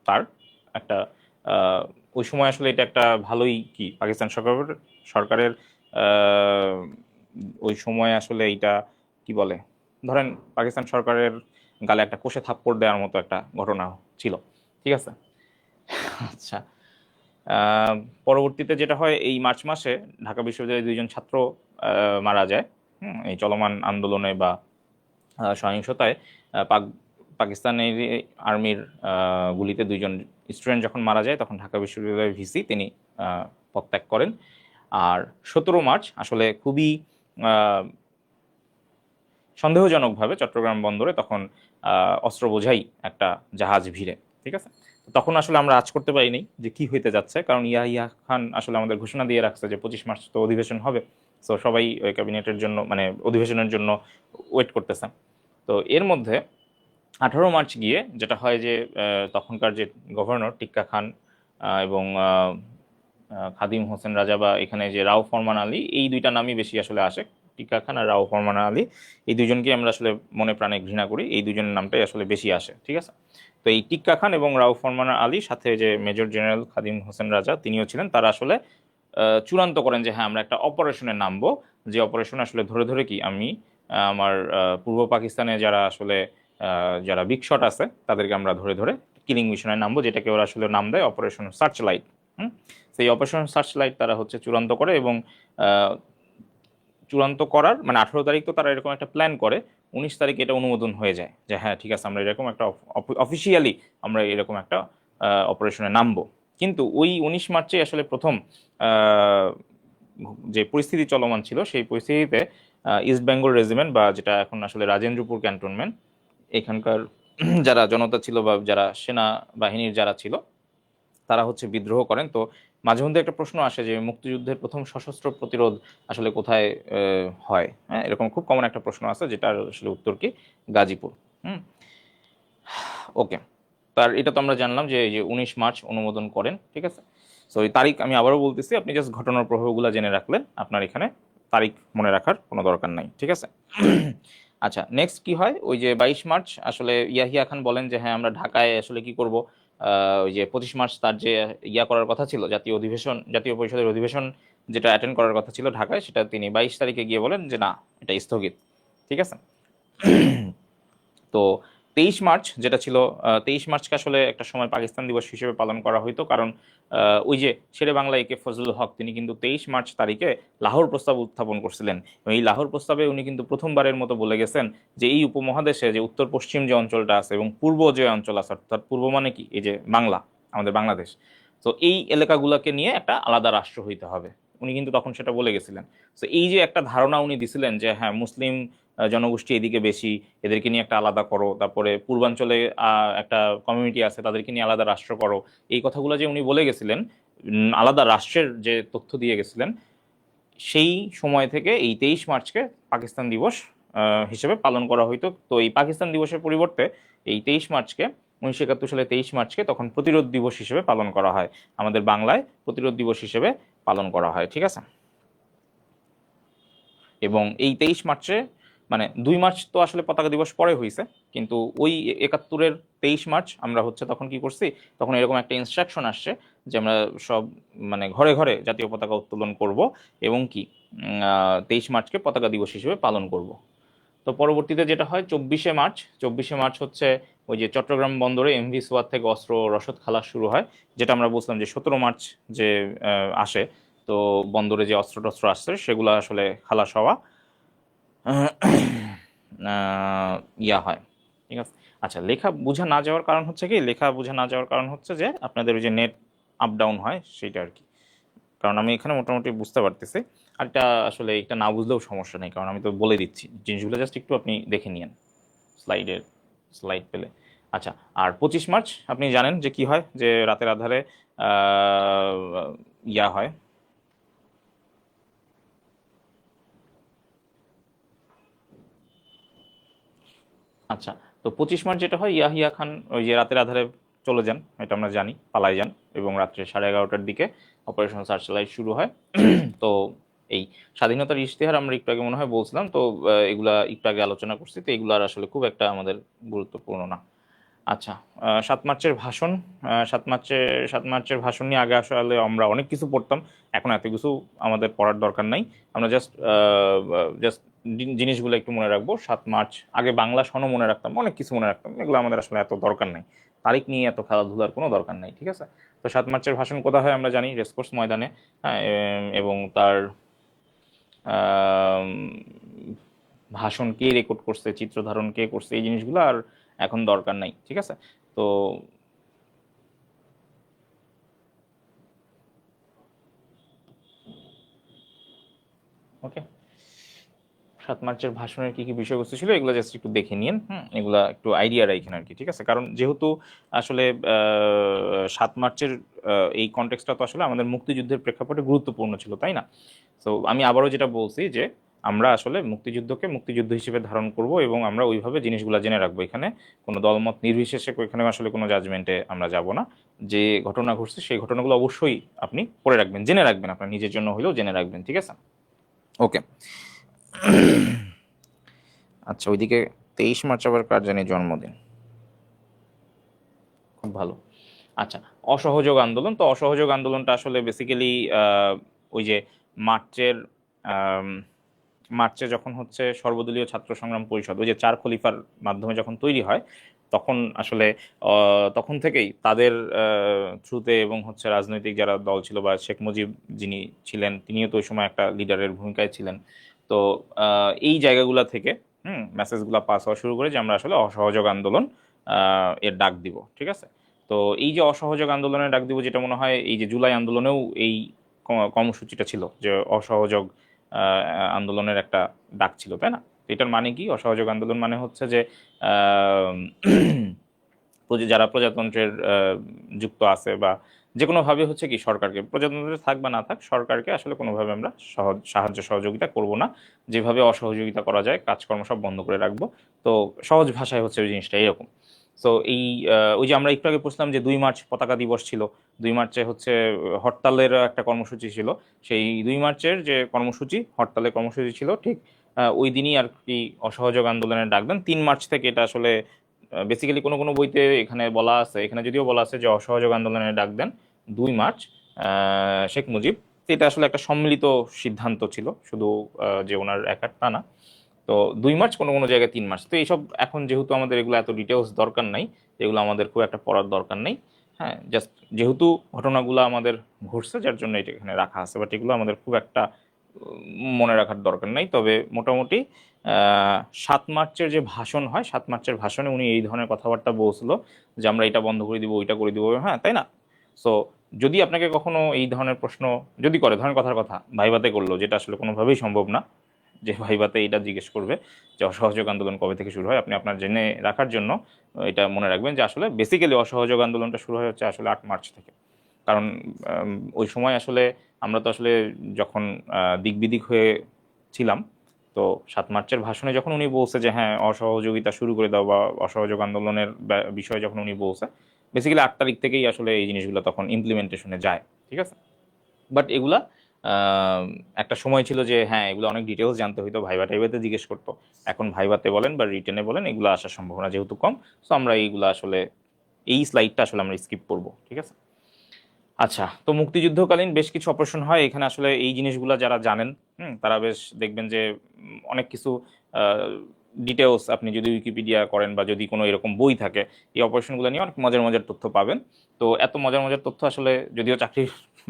তার একটা ওই সময় আসলে এটা একটা ভালোই কি পাকিস্তান সরকারের ওই সময় আসলে এইটা কি বলে, ধরেন পাকিস্তান সরকারের গালে একটা কষে থাপ্পড় দেওয়ার মতো একটা ঘটনা ছিল। ঠিক আছে, আচ্ছা। পরবর্তীতে যেটা হয়, এই মার্চ মাসে ঢাকা বিশ্ববিদ্যালয়ের 2জন ছাত্র মারা যায় এই চলমান আন্দোলনে বা সহিংসতায়। পাকিস্তানের আর্মির গুলিতে 2জন স্টুডেন্ট যখন মারা যায়, তখন ঢাকা বিশ্ববিদ্যালয়ের ভিসি তিনি পদত্যাগ করেন। আর 17 মার্চ আসলে খুবই সন্দেহজনকভাবে চট্টগ্রাম বন্দরে তখন অস্ত্র বোঝাই একটা জাহাজ ভিড়ে। ঠিক আছে, তখন আসলে আমরা আজ করতে পারিনি যে কি হইতে যাচ্ছে, কারণ ইয়াহিয়া খান আসলে আমাদের ঘোষণা দিয়ে রাখছে যে 25 মার্চ তো অধিবেশন হবে। সো সবাই ওই ক্যাবিনেটের জন্য মানে অধিবেশনের জন্য ওয়েট করতেছে। তো এর মধ্যে 18 মার্চ গিয়ে যেটা হয় যে তখনকার যে গভর্নর টিক্কা খান এবং খাদিম হোসেন রাজা বা এখানে যে রাও ফরমান আলী, এই 2টা নামই বেশি আসলে আসে। টিক্কা খান আর রাও ফরমান আলী, এই দুজনকে আমরা আসলে মনে প্রাণে ঘৃণা করি, এই দুজনের নামটাই আসলে বেশি আসে, ঠিক আছে। তো এই টিক্কা খান এবং রাও ফরমান আলী সাথে যে মেজর জেনারেল খাদিম হোসেন রাজা তিনিও ছিলেন, তারা আসলে চূড়ান্ত করেন যে হ্যাঁ আমরা একটা অপারেশনে নামবো, যে অপারেশন আসলে ধরে ধরে কি আমি আমার পূর্ব পাকিস্তানে যারা আসলে যারা বিগ শট আছে তাদেরকে আমরা ধরে ধরে কিলিং মিশনে নামবো, যেটাকে ওরা আসলে নাম দেয় অপারেশন সার্চ লাইট। সেই অপারেশন সার্চ লাইট তারা হচ্ছে চূড়ান্ত করে, এবং চূড়ান্ত করার মানে 18 তারিখ তো তারা এরকম একটা প্ল্যান করে, 19 তারিখ এটা অনুমোদন হয়ে যায় যে হ্যাঁ ঠিক আছে আমরা এরকম একটা অফিসিয়ালি আমরা এরকম একটা অপারেশনে নামবো। কিন্তু ওই 19 মার্চে আসলে প্রথম যে পরিস্থিতি চলমান ছিল, সেই পরিস্থিতিতে ইস্ট বেঙ্গল রেজিমেন্ট বা যেটা এখন আসলে রাজেন্দ্রপুর ক্যান্টনমেন্ট, এখানকার যারা জনতা ছিল বা যারা সেনা বাহিনীর যারা ছিল তারা হচ্ছে বিদ্রোহ করেন। তো মাঝে মধ্যে একটা প্রশ্ন আসে যে মুক্তিযুদ্ধের প্রথম সশস্ত্র প্রতিরোধ আসলে কোথায় হয়, হ্যাঁ এরকম খুব কমন একটা প্রশ্ন আছে, যেটার আসলে উত্তর কি গাজীপুর। ওকে, তার এটা তো আমরা জানলাম যে 19 মার্চ অনুমোদন করেন, ঠিক আছে। সো এই তারিখ আমি আবারও বলতেছি, আপনি জাস্ট ঘটনার প্রভাবগুলো জেনে রাখলেন, আপনার এখানে তারিখ মনে রাখার কোনো দরকার নাই, ঠিক আছে। আচ্ছা, নেক্সট কি হয়, ওই যে 22 মার্চ আসলে ইয়াহিয়া খান বলেন যে হ্যাঁ আমরা ঢাকায় আসলে কি করব, ওই যে 25 মার্চ তার যে করার কথা ছিল, জাতীয় অধিবেশন, জাতীয় পরিষদের অধিবেশন যেটা অ্যাটেন্ড করার কথা ছিল ঢাকায়, সেটা তিনি 22 তারিখে গিয়ে বলেন যে না এটা স্থগিত, ঠিক আছে। তো 23 মার্চ যেটা ছিল, 23 মার্চকে আসলে একটা সময় পাকিস্তান দিবস হিসেবে পালন করা হইতো, কারণ ওই যে শেরে বাংলা একে ফজলুল হক তিনি কিন্তু 23 মার্চ তারিখে লাহোর প্রস্তাব উত্থাপন করছিলেন, এবং এই লাহোর প্রস্তাবে উনি কিন্তু প্রথমবারের মতো বলে গেছেন যে এই উপমহাদেশে যে উত্তর পশ্চিম যে অঞ্চলটা আছে এবং পূর্ব যে অঞ্চল আছে, অর্থাৎ পূর্ব মানে কি এই যে বাংলা, আমাদের বাংলাদেশ, তো এই এলাকাগুলোকে নিয়ে একটা আলাদা রাষ্ট্র হইতে হবে, উনি কিন্তু তখন সেটা বলে গেছিলেন। তো এই যে একটা ধারণা উনি দিছিলেন যে হ্যাঁ মুসলিম জনগোষ্ঠী এদিকে বেশি, এদেরকে নিয়ে একটা আলাদা করো, তারপরে পূর্বাঞ্চলে একটা কমিউনিটি আছে তাদেরকে নিয়ে আলাদা রাষ্ট্র করো, এই কথাগুলো যে উনি বলে গেছিলেন, আলাদা রাষ্ট্রের যে তথ্য দিয়ে গেছিলেন, সেই সময় থেকে এই 23 মার্চকে পাকিস্তান দিবস হিসেবে পালন করা হইতো। তো এই পাকিস্তান দিবসের পরিবর্তে এই 23 মার্চকে, 1971 সালে 23 মার্চকে তখন প্রতিরোধ দিবস হিসেবে পালন করা হয়, আমাদের বাংলায় প্রতিরোধ দিবস হিসেবে পালন করা হয়, ঠিক আছে। এবং এই 23 মার্চে মানে 2 মার্চ তো আসলে পতাকা দিবস পরে হয়েছে, কিন্তু ওই 71-এর 23 মার্চ আমরা হচ্ছে তখন কি করছি, তখন এরকম একটা ইনস্ট্রাকশন আসছে যে আমরা সব মানে ঘরে ঘরে জাতীয় পতাকা উত্তোলন করব, এবং কি 23 মার্চকে পতাকা দিবস হিসেবে পালন করব। তো পরবর্তীতে যেটা হয় 24শে মার্চ, 24শে মার্চ হচ্ছে ওই যে চট্টগ্রাম বন্দরে এমভি সোয়াদ থেকে অস্ত্র রসদ খালাস শুরু হয়, যেটা আমরা বলছিলাম যে 17 মার্চ যে আসে, তো বন্দরে যে অস্ত্র টস্ত্র আসছে সেগুলো আসলে খালাস হওয়া হয়, ঠিক আছে। আচ্ছা, লেখা বোঝা না যাওয়ার কারণ হচ্ছে কি, লেখা বোঝা না যাওয়ার কারণ হচ্ছে যে আপনাদের ওই যে নেট আপ ডাউন হয় সেইটা আর কি, কারণ আমি এখানে মোটামুটি বুঝতে পারতেছি, আর এটা আসলে এটা না বুঝলেও সমস্যা নেই, কারণ আমি তো বলে দিচ্ছি জিনিসগুলো, জাস্ট একটু আপনি দেখে নিন স্লাইড পেলে। আচ্ছা, আর 25 মার্চ আপনি জানেন যে কি হয়, যে রাতের আধারে হয়। আচ্ছা, তো 25 মার্চ যেটা হয়, ইয়াহিয়া খান ওই যে রাতের আধারে চলে যান, এটা আমরা জানি, পালাই যান, এবং রাত্রে 11:30টার দিকে অপারেশন সার্চলাইট শুরু হয়। তো এই স্বাধীনতার ইশতেহার আমরা একটু আগে মনে হয় বলছিলাম, তো এগুলা একটু আগে আলোচনা করছি, তো এগুলো আর আসলে খুব একটা আমাদের গুরুত্বপূর্ণ না। আচ্ছা, 7 মার্চের ভাষণ, 7 মার্চের ভাষণ নিয়ে আগে আসলে আমরা অনেক কিছু পড়তাম, এখন এত কিছু আমাদের পড়ার দরকার নাই, আমরা জাস্ট জাস্ট জিনিসগুলো একটু মনে রাখবো। 7 মার্চ আগে বাংলা সনও মনে রাখতাম, অনেক কিছু মনে রাখতাম, এগুলো আমাদের আসলে এত দরকার নেই, তারিখ নিয়ে এত খেলাধুলার কোনো দরকার নেই, ঠিক আছে। তো 7 মার্চের ভাষণ কোথায় হয় আমরা জানি, রেসকোর্স ময়দানে, হ্যাঁ, এবং তার আম, ভাষণ কে রেকর্ড করছে, চিত্র ধারণ কে করছে, এই জিনিসগুলো আর এখন দরকার নাই, ঠিক আছে। তো ওকে, 7 মার্চের ভাষণের কি কি বিষয়বস্তু ছিল এগুলো জাস্ট একটু দেখে নিন, এগুলা একটু আইডিয়া রাখেন আর কি, ঠিক আছে। কারণ যেহেতু আসলে 7 মার্চের এই কনটেক্সটটা তো আসলে আমাদের মুক্তিযুদ্ধের প্রেক্ষাপটে গুরুত্বপূর্ণ ছিল, তাই না? তো আমি আবারও যেটা বলছি যে আমরা আসলে মুক্তিযুদ্ধকে মুক্তিযুদ্ধ হিসেবে ধারণ করব, এবং আমরা ওইভাবে জিনিসগুলো জেনে রাখবো, এখানে কোনো দলমত নির্বিশেষে এখানে আসলে কোনো জাজমেন্টে আমরা যাব না, যে ঘটনা ঘটছে সেই ঘটনাগুলো অবশ্যই আপনি পড়ে রাখবেন, জেনে রাখবেন, আপনার নিজের জন্য হলেও জেনে রাখবেন, ঠিক আছে। ওকে, আচ্ছা, ওইদিকে 23 মার্চ আবার কার জানি জন্মদিন, খুব ভালো। আচ্ছা, অসহযোগ আন্দোলন। তো অসহযোগ আন্দোলনটা আসলে বেসিক্যালি ওই যে মার্চের আম, মার্চে যখন হচ্ছে সর্বদলীয় ছাত্র সংগ্রাম পরিষদ, ওই যে চার খলিফার মাধ্যমে যখন তৈরি হয়, তখন আসলে তখন থেকেই তাদের থ্রুতে এবং হচ্ছে রাজনৈতিক যারা দল ছিল বা শেখ মুজিব যিনি ছিলেন তিনিও তো ওই সময় একটা লিডারের ভূমিকায় ছিলেন। তো এই জায়গাগুলো থেকে মেসেজগুলো পাস হওয়া শুরু করে যে আমরা আসলে অসহযোগ আন্দোলন এর ডাক দিব, ঠিক আছে। তো এই যে অসহযোগ আন্দোলনের ডাক দিব, যেটা মনে হয় এই যে জুলাই আন্দোলনেও এই কর্মসূচিটা ছিল যে অসহযোগ আন্দোলনের একটা ডাক ছিল, তাই না? তো এটার মানে কি? অসহযোগ আন্দোলন মানে হচ্ছে যে আহ, যারা প্রজাতন্ত্রের যুক্ত আছে বা যে কোনোভাবে হচ্ছে কি সরকারকে, প্রজাতন্ত্রে থাক বা না থাক, সরকারকে আসলে কোনোভাবে আমরা সাহায্য সহযোগিতা করব না। যেভাবে অসহযোগিতা করা যায় কাজকর্ম সব বন্ধ করে রাখবো। তো সহজ ভাষায় হচ্ছে ওই জিনিসটা এরকম। তো এই ওই যে আমরা একটু আগে বলছিলাম যে 2 মার্চ পতাকা দিবস ছিল, 2 মার্চে হচ্ছে হরতালের একটা কর্মসূচি ছিল। সেই 2 মার্চের যে কর্মসূচি, হরতালের কর্মসূচি ছিল ঠিক ওই দিনই আর কি অসহযোগ আন্দোলনের ডাক দেন। 3 মার্চ থেকে এটা আসলে বেসিক্যালি কোনো কোনো বইতে এখানে বলা আছে, এখানে যদিও বলা আছে যে অসহযোগ আন্দোলনের ডাক দেন 2 মার্চ শেখ মুজিব। তো এটা আসলে একটা সম্মিলিত সিদ্ধান্ত ছিল, শুধু যে ওনার একার তা না। তো 2 মার্চ, কোনো কোনো জায়গায় 3 মার্চ। তো এইসব এখন যেহেতু আমাদের এগুলো এত ডিটেলস দরকার নাই, এগুলো আমাদের খুব একটা পড়ার দরকার নেই। হ্যাঁ, জাস্ট যেহেতু ঘটনাগুলো আমাদের ঘটছে যার জন্য এটা এখানে রাখা আছে, বাট এগুলো আমাদের খুব একটা মনে রাখার দরকার নাই। তবে মোটামুটি 7 মার্চের যে ভাষণ হয়, 7 মার্চের ভাষণে উনি এই ধরনের কথাবার্তা বলছিল যে আমরা এটা বন্ধ করে দিব, ওইটা করে দিব, হ্যাঁ তাই না? সো যদি আপনাকে কখনো এই ধরনের প্রশ্ন যদি করে, ধরনের কথার কথা ভাইভাতে করলো, যেটা আসলে কোনোভাবেই সম্ভব না যে ভাইভাতে এটা জিজ্ঞেস করবে যে অসহযোগ আন্দোলন কবে থেকে শুরু হয়, আপনি আপনার জেনে রাখার জন্য এটা মনে রাখবেন যে আসলে বেসিক্যালি অসহযোগ আন্দোলনটা শুরু হয় হচ্ছে আসলে 8 মার্চ থেকে। কারণ ওই সময় আসলে আমরা তো আসলে যখন দিক বিদিক হয়ে ছিলাম, তো 7 মার্চের ভাষণে যখন উনি বলছে যে হ্যাঁ অসহযোগিতা শুরু করে দাও বা অসহযোগ আন্দোলনের বিষয়ে যখন উনি বলছে, বেসিক্যালি 8 তারিখ থেকেই আসলে এই জিনিসগুলো তখন ইমপ্লিমেন্টেশনে যায়, ঠিক আছে। বাট এগুলা আহ, একটা সময় ছিল যে হ্যাঁ এগুলো অনেক ডিটেলস জানতে হইতো, ভাইবা টাইবাতে জিজ্ঞেস করতো। এখন ভাইভাতে বলেন বা রিটেনে বলেন, এগুলো আসার সম্ভাবনা যেহেতু কম, তো আমরা এইগুলো আসলে এই স্লাইডটা আসলে আমরা স্কিপ করব, ঠিক আছে। আচ্ছা, তো মুক্তিযুদ্ধকালীন বেশ কিছু অপারেশন হয় এখানে, আসলে এই জিনিসগুলো যারা জানেন তারা বেশ দেখবেন যে অনেক কিছু ডিটেলস আপনি যদি উইকিপিডিয়া করেন বা যদি কোনো এরকম বই থাকে, এই অপারেশনগুলো নিয়ে অনেক মজার মজার তথ্য পাবেন। তো এত মজার মজার তথ্য আসলে যদিও চাকরির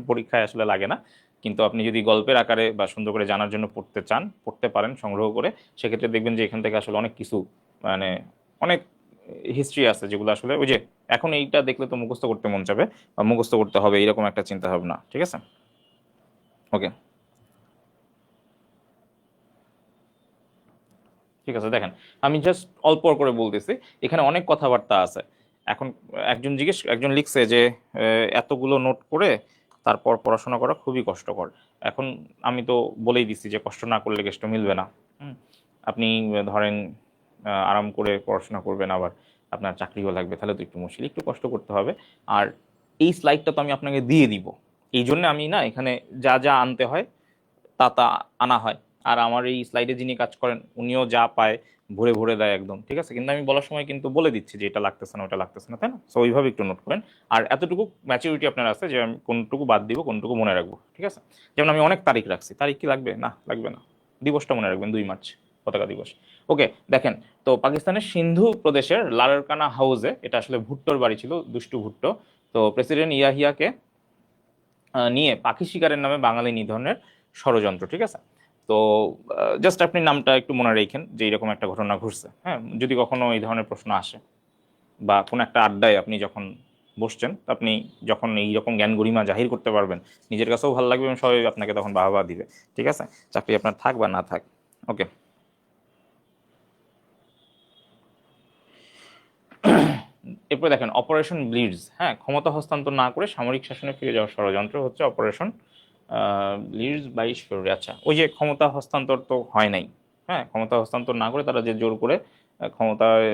পরীক্ষায় আসলে লাগে না, কিন্তু আপনি যদি গল্পের আকারে বা সুন্দর করে জানার জন্য পড়তে চান, পড়তে পারেন সংগ্রহ করে, সেক্ষেত্রে দেখবেন যে এখান থেকে আসলে অনেক কিছু মানে অনেক হিস্ট্রি আছে যেগুলো আসলে ওই যে এখন এইটা দেখলে তো মুখস্থ করতে মন চাবে বা মুখস্থ করতে হবে এরকম একটা চিন্তা ভাবনা, ঠিক আছে। ওকে, ঠিক আছে। দেখেন, আমি জাস্ট অল্প করে বলতেছি, এখানে অনেক কথাবার্তা আছে। এখন একজন লিখছে যে এতগুলো নোট করে তারপর পড়াশোনা করা খুবই কষ্টকর। এখন আমি তো বলেই দিচ্ছি যে কষ্ট না করলে কেষ্ট মিলবে না। হুম, আপনি ধরেন আরাম করে পড়াশোনা করবেন, আবার আপনার চাকরিও লাগবে, তাহলে তো একটু মুশকিল, একটু কষ্ট করতে হবে। আর এই স্লাইডটা তো আমি আপনাকে দিয়ে দিব, এই জন্য আমি না এখানে যা যা আনতে হয় তা তা আনা হয়। আর আমার এই স্লাইডে যিনি কাজ করেন উনিও যা পায় ভরে ভরে দেয় একদম, ঠিক আছে। কিন্তু আমি বলার সময় কিন্তু বলে দিচ্ছি যে এটা লাগতেছে না, ওটা লাগতেছে না, তাই না? সো ওইভাবে একটু নোট করেন। আর এতটুকু ম্যাচুরিটি আপনার আছে যে আমি কোনটুকু বাদ দিব, কোনটুকু মনে রাখবো, ঠিক আছে। যেমন আমি অনেক তারিখ রাখছি, তারিখ কি লাগবে? না, লাগবে না। দিবসটা মনে রাখবেন, 2 মার্চ পতাকা দিবস। ওকে, দেখেন, তো পাকিস্তানের সিন্ধু প্রদেশের লারকানা হাউসে, এটা আসলে ভুট্টোর বাড়ি ছিল, দুষ্টু ভুট্টো। তো প্রেসিডেন্ট ইয়াহিয়াকে নিয়ে পাখি শিকারের নামে বাঙালি নিধনের ষড়যন্ত্র, ঠিক আছে। তো জাস্ট আপনি নামটা একটু মনে রেখেন যে এরকম একটা ঘটনা ঘটছে, হ্যাঁ, যদি কখনো এই ধরনের প্রশ্ন আসে বা কোনো একটা আড্ডায় আপনি যখন বসছেন, তো আপনি যখন এইরকম জ্ঞান গরিমা জাহির করতে পারবেন, নিজের কাছেও ভালো লাগবে এবং সবাই আপনাকে তখন বাহবা দিবে, ঠিক আছে। চাকরি আপনার থাক বা না থাক। ওকে, এরপরে দেখেন অপারেশন ব্লিডস। হ্যাঁ, ক্ষমতা হস্তান্তর না করে সামরিক শাসনে ফিরে যাওয়ার ষড়যন্ত্র হচ্ছে অপারেশন ব্লিডস 22 ফেব্রুয়ারি। আচ্ছা, ওই যে ক্ষমতা হস্তান্তর তো হয় নাই, হ্যাঁ, ক্ষমতা হস্তান্তর না করে তারা যে জোর করে ক্ষমতায়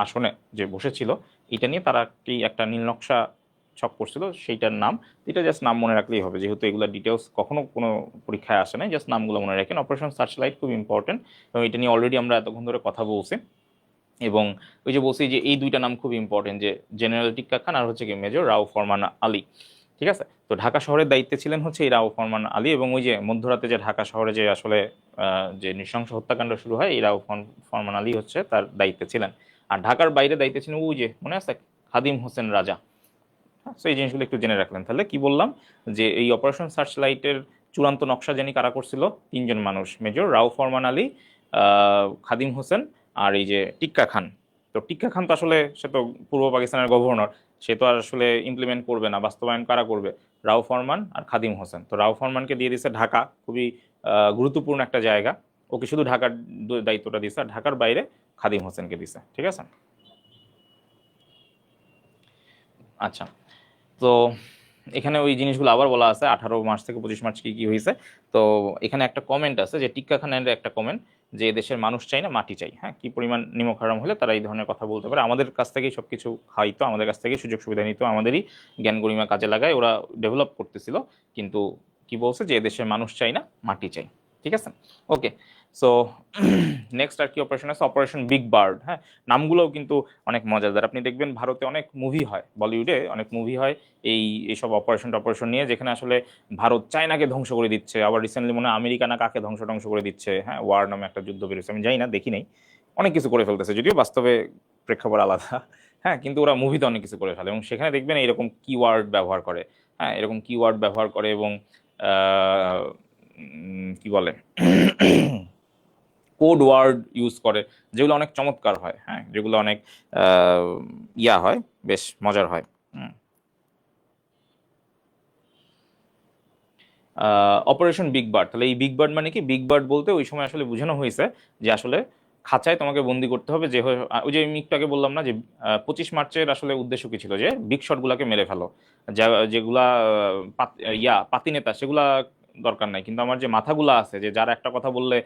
আসনে যে বসেছিল, এটা নিয়ে তারা কি একটা নীল নকশা ছক করছিল সেইটার নাম। এটা জাস্ট নাম মনে রাখলেই হবে, যেহেতু এগুলো ডিটেলস কখনো কোনো পরীক্ষায় আসে না, জাস্ট নামগুলো মনে রাখেন। অপারেশন সার্চ লাইট খুব ইম্পর্টেন্ট, এবং এটা নিয়ে অলরেডি আমরা এতক্ষণ ধরে কথা বলছি। এবং ওই যে বলছি যে এই দুইটা নাম খুব ইম্পর্টেন্ট, যে জেনারেল টিক্কা খান আর হচ্ছে কি মেজর রাও ফরমান আলী। ঠিক আছে, তো ঢাকা শহরের দায়িত্বে ছিলেন হচ্ছে এই রাও ফরমান আলী, এবং ওই যে মধ্যরাতে যে ঢাকা শহরে যে আসলে যে নৃশংস হত্যাকাণ্ড শুরু হয়, এই রাও ফরমান আলী হচ্ছে তার দায়িত্বে ছিলেন। আর ঢাকার বাইরে দায়িত্বে ছিলেন ওই যে মনে আছে খাদিম হোসেন রাজা। সো এই জিনিসগুলো একটু জেনে রাখলেন। তাহলে কি বললাম, যে এই অপারেশন সার্চ লাইটের চূড়ান্ত নকশা জানি কারা করছিল, তিনজন মানুষ, মেজর রাও ফরমান আলী, খাদিম হোসেন, আর এই যে টিক্কা খান। তো টিক্কা খান তো আসলে সে তো পূর্ব পাকিস্তানের গভর্নর, সে তো আর আসলে ইমপ্লিমেন্ট করবে না, বাস্তবায়ন কারা করবে, রাও ফরমান আর খাদিম হোসেন। তো রাও ফরমানকে দিয়ে দিছে ঢাকা, খুবই গুরুত্বপূর্ণ একটা জায়গা, ওকে শুধু ঢাকার দায়িত্বটা দিছে, আর ঢাকার বাইরে খাদিম হোসেনকে দিছে। ঠিক আছে, আচ্ছা। তো এখানে ওই জিনিসগুলো আবার বলা আছে, 18 মার্চ থেকে 25 মার্চ কি কি হয়েছে। তো এখানে একটা কমেন্ট আছে, যে টিক্কা খানের একটা কমেন্ট, যে দেশের মানুষ চাই না মাটি চাই। হ্যাঁ, কি পরিমাণ নিমক হারাম হলে তারা এই ধরনের কথা বলতে পারে, আমাদের কাছ থেকেই সবকিছু খাইতো, আমাদের কাছ থেকেই সুযোগ সুবিধা নিত, আমাদেরই জ্ঞান গরিমা কাজে লাগায় ওরা ডেভেলপ করতেছিল, কিন্তু কি বলছে, যে দেশের মানুষ চাই না মাটি চাই। ঠিক আছে, ওকে। সো নেক্সট আর কি অপারেশন আছে, অপারেশন বিগ বার্ড। হ্যাঁ, নামগুলোও কিন্তু অনেক মজাদার। আপনি দেখবেন ভারতে অনেক মুভি হয়, বলিউডে অনেক মুভি হয় এইসব অপারেশন নিয়ে, যেখানে আসলে ভারত চায়নাকে ধ্বংস করে দিচ্ছে, আবার রিসেন্টলি মনে হয় আমেরিকা না কাকে ধ্বংস করে দিচ্ছে। হ্যাঁ, ওয়ার নামে একটা যুদ্ধ বেরোচ্ছে, আমি জানি না, দেখি নাই। অনেক কিছু করে ফেলতেছে, যদিও বাস্তবে প্রেক্ষাপট আলাদা। হ্যাঁ, কিন্তু ওরা মুভিতে অনেক কিছু করে ফেলে, এবং সেখানে দেখবেন এরকম কিওয়ার্ড ব্যবহার করে। হ্যাঁ, এরকম কিওয়ার্ড ব্যবহার করে, এবং কি বলে কোড ওয়ার্ড ইউজ করে, যেগুলো অনেক চমৎকার হয়। হ্যাঁ, যেগুলো অনেক হয়, বেশ মজার হয়। অপারেশন বিগ বার্ড, তাহলে এই বিগ বার্ড মানে কি, বিগ বার্ড বলতে ওই সময় আসলে বোঝানো হয়েছে যে আসলে খাঁচায় তোমাকে বন্দি করতে হবে, যে ওই যে আমি একটু আগে বললাম না, যে 25 মার্চের আসলে উদ্দেশ্য কি ছিল, যে বিগ শটগুলাকে মেরে ফেলো, যেগুলা পাতি নেতা, সেগুলা দরকার নাই, কিন্তু আমার যে মাথাগুলা আছে, যে যারা একটা কথা বললে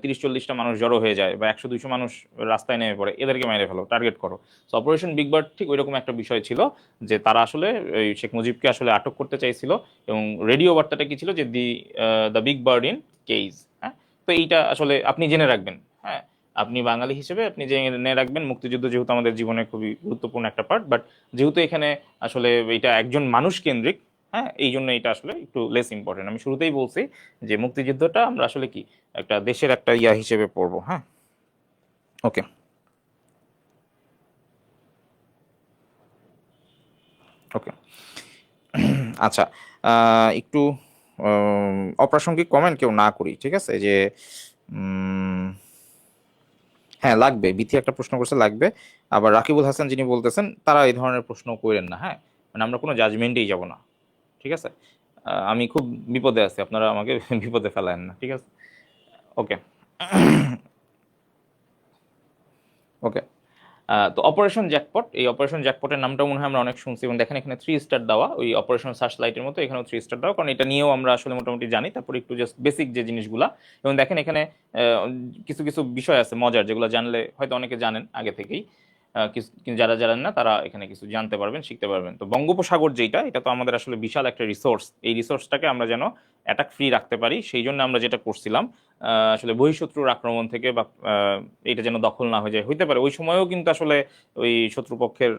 30-40টা মানুষ জড়ো হয়ে যায়, বা 100-200 মানুষ রাস্তায় নেমে পড়ে, এদেরকে মেরে ফেলো, টার্গেট করো। সো অপারেশন বিগ বার্ড ঠিক ওইরকম একটা বিষয় ছিল, যে তারা আসলে এই শেখ মুজিবকে আসলে আটক করতে চাইছিল, এবং রেডিও বার্তাটা কি ছিল, যে দ্য বিগ বার্ড ইন কেইজ। হ্যাঁ, তো এইটা আসলে আপনি জেনে রাখবেন। হ্যাঁ, আপনি বাঙালি হিসেবে আপনি জেনে রাখবেন, মুক্তিযুদ্ধ যেহেতু আমাদের জীবনে খুবই গুরুত্বপূর্ণ একটা পার্ট, বাট যেহেতু এখানে আসলে এটা একজন মানুষ কেন্দ্রিক, হ্যাঁ, এই জন্য এটা আসলে একটু লেস ইম্পর্টেন্ট। আমি শুরুতেই বলছি যে মুক্তিযুদ্ধটা আমরা আসলে কি একটা দেশের একটা হিসেবে পড়বো। হ্যাঁ, ওকে, ওকে। আচ্ছা, একটু অপ্রাসঙ্গিক কমেন্ট কেউ না করি, ঠিক আছে, যে হ্যাঁ লাগবে, বিথি একটা প্রশ্ন করছে লাগবে, আবার রাকিবুল হাসান যিনি বলতেছেন তারা এই ধরনের প্রশ্ন করেন না। হ্যাঁ, মানে আমরা কোনো জাজমেন্টেই যাব না। ঠিক আছে, আমি খুব বিপদে আছি, আপনারা আমাকে বিপদে ফেলায়েন না। ঠিক আছে, ওকে। ওকে, তো অপারেশন জ্যাকপট, এই অপারেশন জ্যাকপটের নামটা মনে হয় আমরা অনেক শুনছি, এবং দেখেন এখানে 3 স্টার দেওয়া, ওই অপারেশন সার্চ লাইটের মতো এখানেও 3 স্টার দেওয়া, কারণ এটা নিয়েও আমরা আসলে মোটামুটি জানি। তারপর একটু জাস্ট বেসিক যে জিনিসগুলা, এবং দেখেন এখানে কিছু কিছু বিষয় আছে মজার, যেগুলো জানলে হয়তো অনেকে জানেন আগে থেকেই, কিন্তু যারা জানেন না তারা এখানে কিছু জানতে পারবেন, শিখতে পারবেন। তো বঙ্গোপসাগর যেটা, এটা তো আমাদের আসলে বিশাল একটা রিসোর্স, এই রিসোর্সটাকে আমরা যেন অ্যাটাক ফ্রি রাখতে পারি, সেই জন্য আমরা যেটা করছিলাম, আসলে বহিঃশত্রুর আক্রমণ থেকে, বা এটা যেন দখল না হয়ে যায়, হইতে পারে ওই সময়ও কিন্তু আসলে ওই শত্রুপক্ষের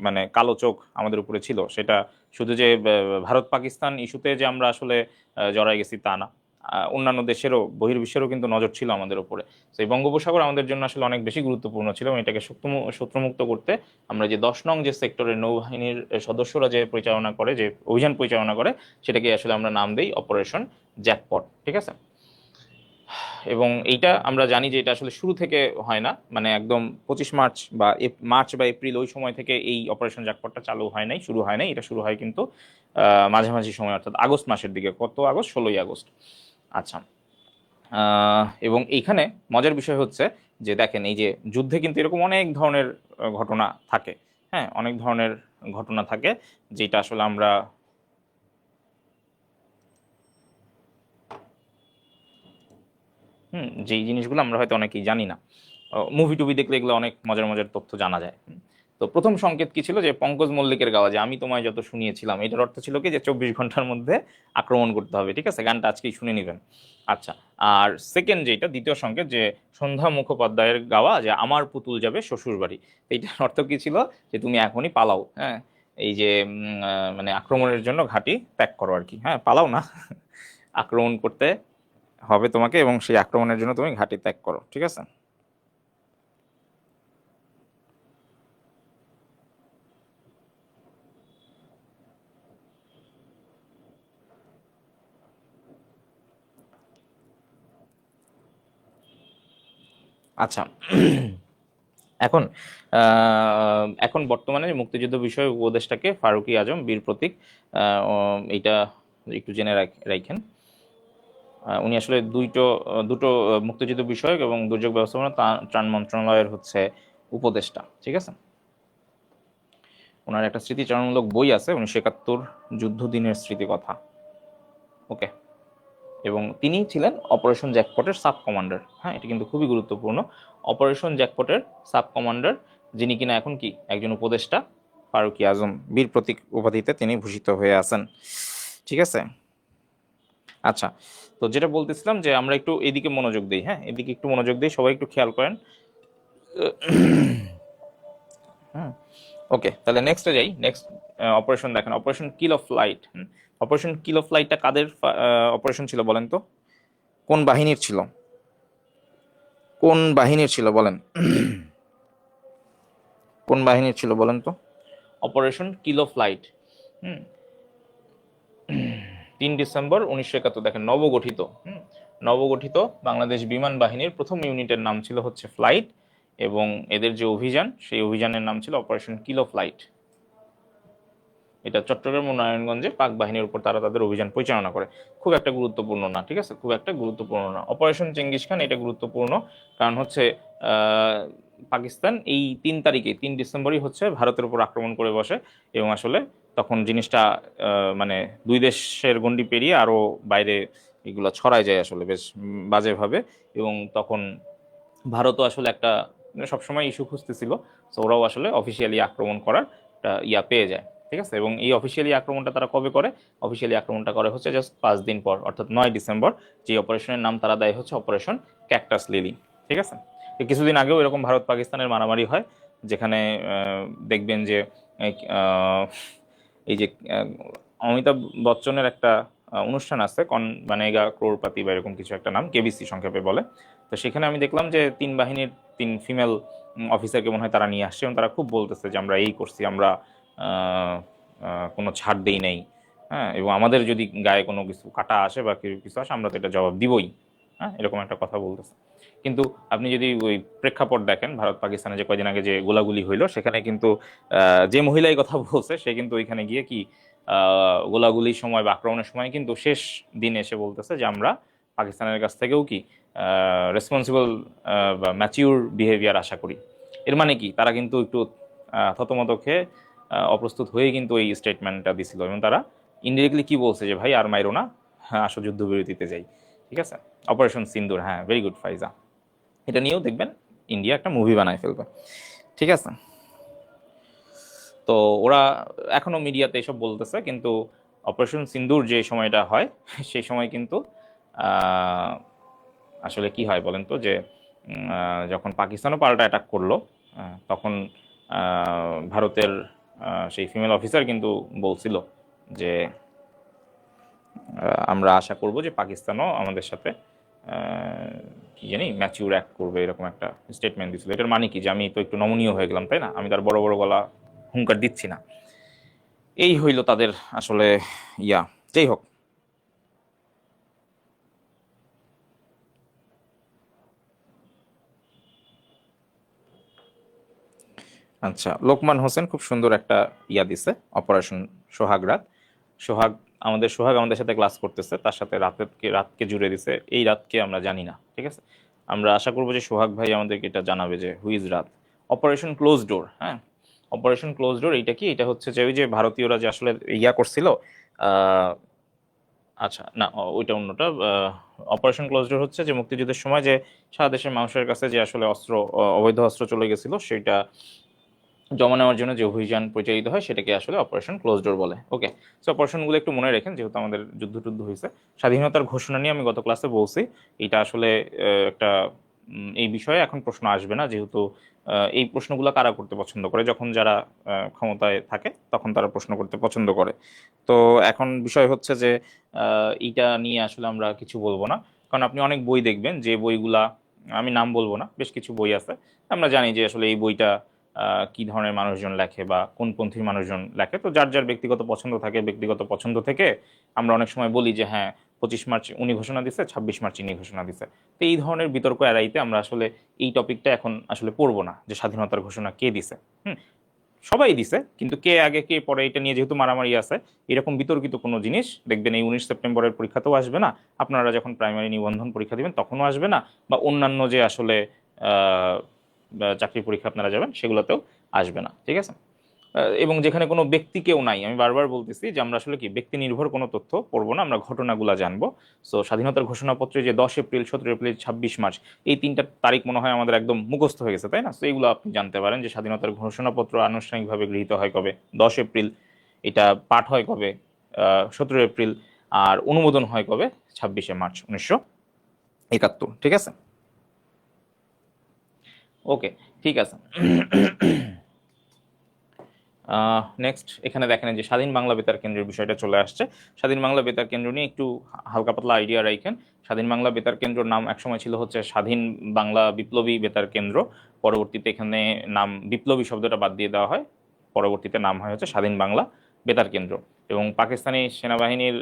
মানে কালো চোখ আমাদের উপরে ছিল। সেটা শুধু যে ভারত পাকিস্তান ইস্যুতে যে আমরা আসলে জড়াই গেছি তা না, অন্যান্য দেশেরও, বহির্বিশ্বেরও কিন্তু নজর ছিল আমাদের উপরে। তো এই বঙ্গোপসাগর আমাদের জন্য আসলে অনেক বেশি গুরুত্বপূর্ণ ছিল, এবং এটাকে শত্রুমুক্ত করতে আমরা যে 10 নং যে সেক্টরের নৌবাহিনীর সদস্যরা যে পরিচালনা করে, যে অভিযান পরিচালনা করে, সেটাকে আসলে আমরা নাম দেই অপারেশন জ্যাকপট। ঠিক আছে, এবং এইটা আমরা জানি যে এটা আসলে শুরু থেকে হয় না, মানে একদম 25 মার্চ বা মার্চ বা এপ্রিল ওই সময় থেকে এই অপারেশন জ্যাকপটটা চালু হয় নাই, শুরু হয় নাই। এটা শুরু হয় কিন্তু মাঝামাঝি সময়, অর্থাৎ আগস্ট মাসের দিকে, কত আগস্ট, 16ই আগস্ট। আচ্ছা, এবং এইখানে মজার বিষয় হচ্ছে যে দেখেন, এই যে যুদ্ধে কিন্তু এরকম অনেক ধরনের ঘটনা থাকে। হ্যাঁ, অনেক ধরনের ঘটনা থাকে, যেটা আসলে আমরা যেই জিনিসগুলো আমরা হয়তো অনেকেই জানি না, মুভি টুভি দেখলে এগুলো অনেক মজার মজার তথ্য জানা যায়। তো প্রথম সংকেত কি ছিল, যে পঙ্কজ মল্লিকের গাওয়া যে আমি তোমায় যত শুনিয়েছিলাম, এটার অর্থ ছিল কি যে 24 ঘন্টার মধ্যে আক্রমণ করতে হবে। ঠিক আছে, গানটা আজকেই শুনে নেবেন। আচ্ছা, আর সেকেন্ড যেটা দ্বিতীয় সংকেত, যে সন্ধ্যা মুখোপাধ্যায়ের গাওয়া যে আমার পুতুল যাবে শ্বশুর বাড়ি, এইটার অর্থ কি ছিল, যে তুমি এখনই পালাও। হ্যাঁ, এই যে মানে আক্রমণের জন্য ঘাঁটি ত্যাগ করো আর কি। হ্যাঁ, পালাও না, আক্রমণ করতে হবে তোমাকে, এবং সেই আক্রমণের জন্য তুমি ঘাঁটি ত্যাগ করো। ঠিক আছে। আচ্ছা, এখন এখন বর্তমানে মুক্তিযুদ্ধ বিষয়ে উপদেষ্টাকে ফারুকী আজম, বীর প্রতীক, এইটা একটু জেনে রাখেন। উনি আসলে দুটো মুক্তিযুদ্ধ বিষয়ক এবং দুর্যোগ ব্যবস্থাপনা ত্রাণ মন্ত্রণালয়ের হচ্ছে উপদেষ্টা। ঠিক আছে। ওনার একটা স্মৃতিচারণমূলক বই আছে, 1971 যুদ্ধ দিনের স্মৃতিকথা। ওকে। এবং তিনি ছিলেন অপারেশন জ্যাকপটের সাব কমান্ডার। হ্যাঁ, এটা কিন্তু খুবই গুরুত্বপূর্ণ। অপারেশন জ্যাকপটের সাব কমান্ডার, যিনি কিনা এখন কি একজন উপদেষ্টা, ফারুকী আজম বীর প্রতীক উপাধিতে তিনি ভূষিত হয়ে আছেন। ঠিক আছে। আচ্ছা, তো যেটা বলতেছিলাম যে আমরা একটু এদিকে মনোযোগ দিই। হ্যাঁ, এদিকে একটু মনোযোগ দিই, সবাই একটু খেয়াল করেন। হুম, ওকে, তাহলে নেক্সটে যাই। নেক্সট অপারেশন দেখেন, operation kill of light. Operation kill of লাইটটা কাদের অপারেশন ছিল বলেন তো? কোন বাহিনীর ছিল? কোন বাহিনীর ছিল বলেন? কোন বাহিনীর ছিল বলেন তো? Operation kill of light. 3 December 1971, দেখেন নবগঠিত। নবগঠিত বাংলাদেশ বিমান বাহিনীর প্রথম ইউনিটের নাম ছিল হচ্ছে ফ্লাইট, এবং এদের যে অভিযান, সেই অভিযানের নাম ছিল অপারেশন কিল অফ লাইট। এটা চট্টগ্রাম ও নারায়ণগঞ্জে পাক বাহিনীর উপর তারা তাদের অভিযান পরিচালনা করে। খুব একটা গুরুত্বপূর্ণ না। ঠিক আছে, খুব একটা গুরুত্বপূর্ণ না। অপারেশন চেঙ্গিস খান এটা গুরুত্বপূর্ণ, কারণ হচ্ছে পাকিস্তান এই 3 তারিখে, 3 ডিসেম্বরই হচ্ছে ভারতের উপর আক্রমণ করে বসে, এবং আসলে তখন জিনিসটা মানে দুই দেশের গণ্ডি পেরিয়ে আরো বাইরে এগুলো ছড়ায় যায় আসলে বেশ বাজেভাবে। এবং তখন ভারতও আসলে একটা সবসময় ইস্যু খুঁজতেছিল, তো ওরাও আসলে অফিসিয়ালি আক্রমণ করার একটা ইয়া পেয়ে যায়। ঠিক আছে, এবং এই অফিসিয়ালি আক্রমণটা তারা কবে করে? অফিসিয়ালি আক্রমণটা করে হচ্ছে জাস্ট 5 দিন পর, অর্থাৎ 9 ডিসেম্বর। যে অপারেশনের নাম তারা দেয় হচ্ছে অপারেশন ক্যাকটাস লিলি। ঠিক আছে। কিছুদিন আগেও এরকম ভারত পাকিস্তানের মারামারি হয়, যেখানে দেখবেন যে এই যে অমিতাভ বচ্চনের একটা অনুষ্ঠান আছে, কন বানেগা ক্রোড়পাতি বা এরকম কিছু একটা নাম, কেবিসি সংক্ষেপে বলে। তো সেখানে আমি দেখলাম যে 3 বাহিনীর 3 ফিমেল অফিসারকে মনে হয় তারা নিয়ে আসছে, এবং তারা খুব বলতেছে যে আমরা এই করছি, আমরা কোনো ছাড় দেই নাই। হ্যাঁ, এবং আমাদের যদি গায়ে কোনো কিছু কাটা আসে বা কিছু আসে, আমরা তো এটা জবাব দিবই। হ্যাঁ, এরকম একটা কথা বলতেছে। কিন্তু আপনি যদি ওই প্রেক্ষাপট দেখেন, ভারত পাকিস্তানে যে কয়দিন আগে যে গোলাগুলি হইলো, সেখানে কিন্তু যে মহিলাই কথা বলছে, সে কিন্তু ওইখানে গিয়ে কি গোলাগুলির সময় বা আক্রমণের সময় কিন্তু শেষ দিন এসে বলতেছে যে আমরা পাকিস্তানের কাছ থেকেও কি রেসপন্সিবল বা ম্যাচিউর বিহেভিয়ার আশা করি। এর মানে কি, তারা কিন্তু একটু থতমত খেয়ে অপ্রস্তুত হয়ে কিন্তু এই স্টেটমেন্টটা দিছিল, এবং তারা ইনডিরেক্টলি কি বলছে যে ভাই আর মাইরো না, হ্যাঁ আসো যুদ্ধবিরতিতে যাই। ঠিক আছে, অপারেশন সিন্দুর। হ্যাঁ, ভেরি গুড ফাইজা। এটা নিয়েও দেখবেন ইন্ডিয়া একটা মুভি বানায় ফেলবে। ঠিক আছে। তো ওরা এখনো মিডিয়াতে এসব বলতেছে, কিন্তু অপারেশন সিন্দুর যে সময়টা হয়, সেই সময় কিন্তু আসলে কি হয় বলেন তো, যে যখন পাকিস্তানও পাল্টা অ্যাটাক করলো, তখন ভারতের সেই ফিমেল অফিসার কিন্তু বলছিল যে আমরা আশা করব যে পাকিস্তানও আমাদের সাথে কি জানি ম্যাচিউর অ্যাক্ট করবে, এরকম একটা স্টেটমেন্ট দিছিল। এটার মানে কি, যে আমি তো একটু নমনীয় হয়ে গেলাম, তাই না? আমি তার বড় বড় গলা হুঙ্কার দিচ্ছি না। এই হইল তাদের আসলে ইয়া। যাই হোক, আচ্ছা, লোকমান হোসেন খুব সুন্দর একটা ইয়া দিছে, অপারেশন সোহাগ রাত। সোহাগ, সোহাগ আমাদের সাথে ক্লাস করতেছে, তার সাথে রাতকে জুড়ে দিছে। এই রাতকে আমরা জানি না। ঠিক আছে, আমরা আশা করবো যে সোহাগ ভাই আমাদেরকে এটা জানাবে যে হুইজ রাত। Operation close door. হ্যাঁ, অপারেশন ক্লোজ ডোর এইটা কি? এটা হচ্ছে যে ওই যে ভারতীয়রা যে আসলে ইয়া করছিল, আচ্ছা না, ওইটা অন্যটা। অপারেশন ক্লোজ ডোর হচ্ছে যে মুক্তিযুদ্ধের সময় যে সারা দেশের মানুষের কাছে যে আসলে অস্ত্র, অবৈধ অস্ত্র চলে গেছিল, সেটা জমা নেওয়ার জন্য যে অভিযান পরিচালিত হয় সেটাকে আসলে অপারেশন ক্লোজ ডোর বলে। ওকে, সো অপারেশনগুলো একটু মনে রাখেন, যেহেতু আমাদের যুদ্ধ টুদ্ধ হয়েছে। স্বাধীনতার ঘোষণা নিয়ে আমি গত ক্লাসে বলছি, এটা আসলে একটা এই বিষয়ে এখন প্রশ্ন আসবে না, যেহেতু এই প্রশ্নগুলো কারা করতে পছন্দ করে, যখন যারা ক্ষমতায় থাকে তখন তারা প্রশ্ন করতে পছন্দ করে। তো এখন বিষয় হচ্ছে যে এইটা নিয়ে আসলে আমরা কিছু বলবো না, কারণ আপনি অনেক বই দেখবেন যে বইগুলা, আমি নাম বলবো না, বেশ কিছু বই আছে, আমরা জানি যে আসলে এই বইটা কি ধরনের মানুষজন লেখে বা কোন পন্থীর মানুষজন লেখে। তো যার যার ব্যক্তিগত পছন্দ থাকে, ব্যক্তিগত পছন্দ থেকে আমরা অনেক সময় বলি যে হ্যাঁ 25 মার্চ উনি ঘোষণা দিছে, 26 মার্চ ইনি ঘোষণা দিছে। তো এই ধরনের বিতর্ক এড়াইতে আমরা আসলে এই টপিকটা এখন আসলে পড়বো না, যে স্বাধীনতার ঘোষণা কে দিছে। হুম, সবাই দিছে, কিন্তু কে আগে কে পরে এটা নিয়ে যেহেতু মারামারি আছে, এরকম বিতর্কিত কোনো জিনিস দেখবেন এই 19 সেপ্টেম্বরের পরীক্ষাতেও আসবে না, আপনারা যখন প্রাইমারি নিবন্ধন পরীক্ষা দিবেন তখনও আসবে না, বা অন্যান্য যে আসলে চাকরি পরীক্ষা আপনারা যাবেন সেগুলোতেও আসবে না, ঠিক আছে। এবং যেখানে কোনো ব্যক্তি কেউ নাই, আমি বারবার বলতেছি যে আমরা আসলে কি ব্যক্তি নির্ভর কোনো তথ্য পড়বো না, আমরা ঘটনাগুলো জানবো। সো স্বাধীনতার ঘোষণাপত্রে যে 10 এপ্রিল, 17 এপ্রিল, 26 মার্চ, এই তিনটা তারিখ মনে হয় আমাদের একদম মুখস্থ হয়ে গেছে, তাই না? তো এইগুলো আপনি জানতে পারেন যে স্বাধীনতার ঘোষণাপত্র আনুষ্ঠানিকভাবে গৃহীত হয় কবে, 10 এপ্রিল, এটা পাঠ হয় কবে 17 এপ্রিল, আর অনুমোদন হয় কবে 26 মার্চ 1971, ঠিক আছে। ওকে, ঠিক আছে। নেক্সট এখানে দেখেন যে স্বাধীন বাংলা বেতার কেন্দ্রের বিষয়টা চলে আসছে। স্বাধীন বাংলা বেতার কেন্দ্র নিয়ে একটু হালকা পাতলা আইডিয়া রাখেন। স্বাধীন বাংলা বেতার কেন্দ্রর নাম একসময় ছিল হচ্ছে স্বাধীন বাংলা বিপ্লবী বেতার কেন্দ্র, পরবর্তীতে এখানে নাম বিপ্লবী শব্দটা বাদ দিয়ে দেওয়া হয়, পরবর্তীতে নাম হয় হচ্ছে স্বাধীন বাংলা বেতার কেন্দ্র। এবং পাকিস্তানি সেনাবাহিনীর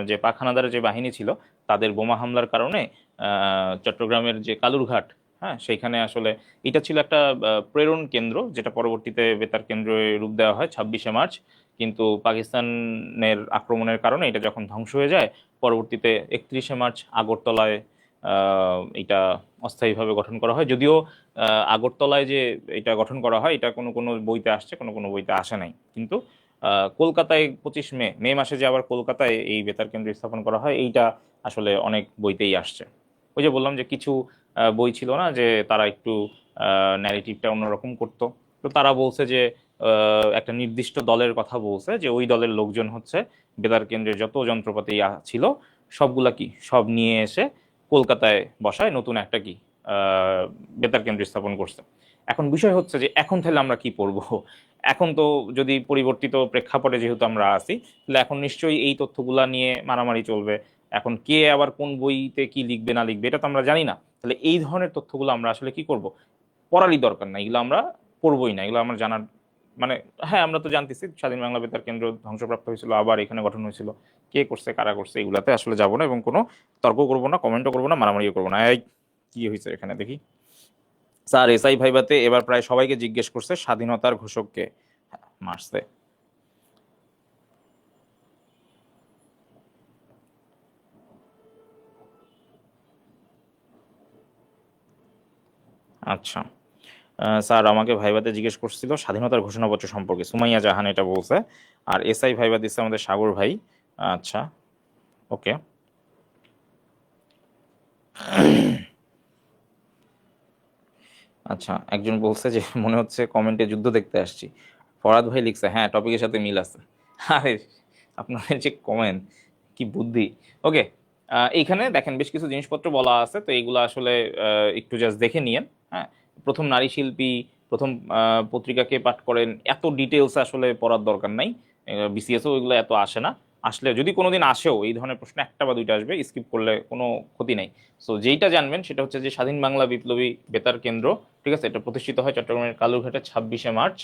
যে পাক হানাদারের যে বাহিনী ছিল, তাদের বোমা হামলার কারণে চট্টগ্রামের যে কালুরঘাট, হ্যাঁ সেইখানে আসলে এটা ছিল একটা প্রেরণ কেন্দ্র, যেটা পরবর্তীতে বেতার কেন্দ্রে রূপ দেওয়া হয় 26 মার্চ। কিন্তু পাকিস্তানের আক্রমণের কারণে এটা যখন ধ্বংস হয়ে যায়, পরবর্তীতে 31 মার্চ আগরতলায় এটা অস্থায়ীভাবে গঠন করা হয়। যদিও আগরতলায় যে এটা গঠন করা হয় এটা কোনো কোনো বইতে আসছে, কোনো কোনো বইতে আসে নাই, কিন্তু কলকাতায় 25 মে মাসে যে আবার কলকাতায় এই বেতার কেন্দ্র স্থাপন করা হয়, এইটা আসলে অনেক বইতেই আসছে। ওই যে বললাম যে কিছু বই ছিল না যে তারা একটু ন্যারেটিভটা অন্যরকম করতো। তো তারা বলছে যে একটা নির্দিষ্ট দলের কথা বলছে, যে ওই দলের লোকজন হচ্ছে বেতার কেন্দ্রের যত যন্ত্রপাতি ছিল সবগুলা কি সব নিয়ে এসে কলকাতায় বসায় নতুন একটা কি বেতার কেন্দ্র স্থাপন করছে। এখন বিষয় হচ্ছে যে এখন তাহলে আমরা কি পড়বো? এখন তো যদি পরিবর্তিত প্রেক্ষাপটে যেহেতু আমরা আছি, তাহলে এখন নিশ্চয়ই এই তথ্যগুলা নিয়ে মারামারি চলবে। এখন কে আবার কোন বইতে কি লিখবে না লিখবে এটা তো আমরা জানি না। তাহলে এই ধরনের তথ্যগুলো আমরা আসলে কি করব? পড়ারই দরকার নাই, এগুলো আমরা পড়বই না, এগুলো আমার জানার মানে, হ্যাঁ আমরা তো জানতেছি স্বাধীন বাংলা বেতার কেন্দ্র ধ্বংসপ্রাপ্ত হয়েছিল, আবার এখানে গঠন হয়েছিল, কে করছে কারা করছে এগুলাতে আসলে যাবো না, এবং কোনো তর্ক করবো না, কমেন্টও করবো না, মারামারিও করবো না। এই কি হয়েছে এখানে দেখি? স্যার এসআই ভাইবাতে এবার প্রায় সবাইকে জিজ্ঞেস করছে স্বাধীনতার ঘোষককে। হ্যাঁ, মারছে। আচ্ছা, স্যার আমাকে ভাইবাতে জিজ্ঞেস করছিল স্বাধীনতার ঘোষণাপত্র সম্পর্কে, সুমাইয়া জাহান এটা বলছে। আর এসআই ভাইবা দিচ্ছে আমাদের সাগর ভাই। আচ্ছা, ওকে। আচ্ছা, একজন বলছে যে মনে হচ্ছে কমেন্টে যুদ্ধ দেখতে আসছি। ফরাদ ভাই লিখছে হ্যাঁ টপিকের সাথে মিল আছে। আরে আপনাদের যে কমেন্ট, কি বুদ্ধি! ওকে, এইখানে দেখেন বেশ কিছু জিনিসপত্র বলা আছে, তো এইগুলো আসলে একটু জাস্ট দেখে নিয়েন। হ্যাঁ, প্রথম নারী শিল্পী, প্রথম পত্রিকাকে পাঠ করেন, এত ডিটেলস আসলে পড়ার দরকার নাই। বিসিএসও এগুলো এত আসে না। আসলে যদি কোনোদিন আসেও এই ধরনের প্রশ্ন একটা বা দুইটা আসবে, স্কিপ করলে কোনো ক্ষতি নেই। সো যেইটা জানবেন সেটা হচ্ছে যে স্বাধীন বাংলা বিপ্লবী বেতার কেন্দ্র, ঠিক আছে, এটা প্রতিষ্ঠিত হয় চট্টগ্রামের কালুরঘাটে 26 মার্চ,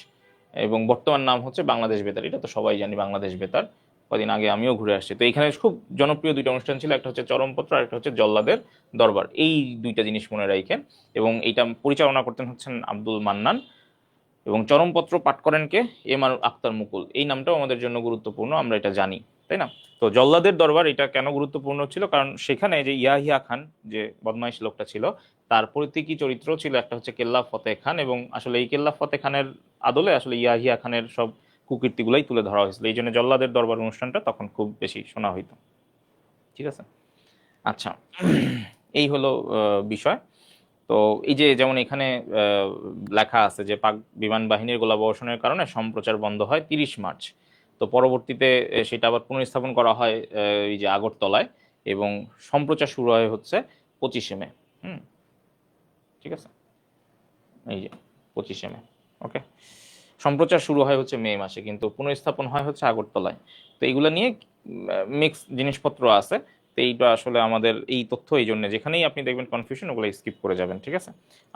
এবং বর্তমান নাম হচ্ছে বাংলাদেশ বেতার। এটা তো সবাই জানি বাংলাদেশ বেতার, কদিন আগে আমিও ঘুরে আসছি। তো এখানে খুব জনপ্রিয় দুইটা অনুষ্ঠান ছিল, একটা হচ্ছে চরমপত্র আর একটা হচ্ছে জল্লাদের দরবার। এই দুইটা জিনিস মনে রাখেন। এবং এইটা পরিচালনা করতেন হচ্ছেন আব্দুল মান্নান, এবং চরমপত্র পাঠ করেন কে? এম আর আক্তার মুকুল। এই নামটাও আমাদের জন্য গুরুত্বপূর্ণ, আমরা এটা জানি, তাই না? তো জল্লাদের দরবার এটা কেন গুরুত্বপূর্ণ ছিল? কারণ সেখানে যে ইয়াহিয়া খান, যে বদমাইশ লোকটা ছিল, তার প্রতীকী চরিত্র ছিল একটা হচ্ছে কেল্লা ফতেহ খান, এবং আসলে এই কেল্লা ফতেহ খানের আদলে আসলে ইয়াহিয়া খানের সব কুকীর্তিগুলাই তুলে ধরা হয়েছিল। এই জন্য জল্লাদের দরবার অনুষ্ঠানটা তখন খুব বেশি শোনা হইতো, ঠিক আছে। আচ্ছা, এই হলো বিষয়। তো এই যে যেমন এখানে লেখা আছে যে পাক বিমান বাহিনীর গোলাবর্ষণের কারণে সম্প্রচার বন্ধ হয় 30 মার্চ। তো পরবর্তীতে সেটা আবার পুনঃস্থাপন করা হয় এই যে আগরতলায়, এবং সম্প্রচার শুরু হয় হচ্ছে 25 মে। হুম, ঠিক আছে, এই যে 25 মে। ওকে, সম্প্রচার শুরু হয় হচ্ছে মে মাসে, কিন্তু পুনঃস্থাপন হয় হচ্ছে আগরতলায়। তো এইগুলো নিয়ে মিক্স জিনিসপত্র আছে। তো এইটা আসলে আমাদের এই তথ্য এই জন্য যেখানেই আপনি দেখবেন কনফিউশন, ওগুলো স্কিপ করে যাবেন, ঠিক আছে।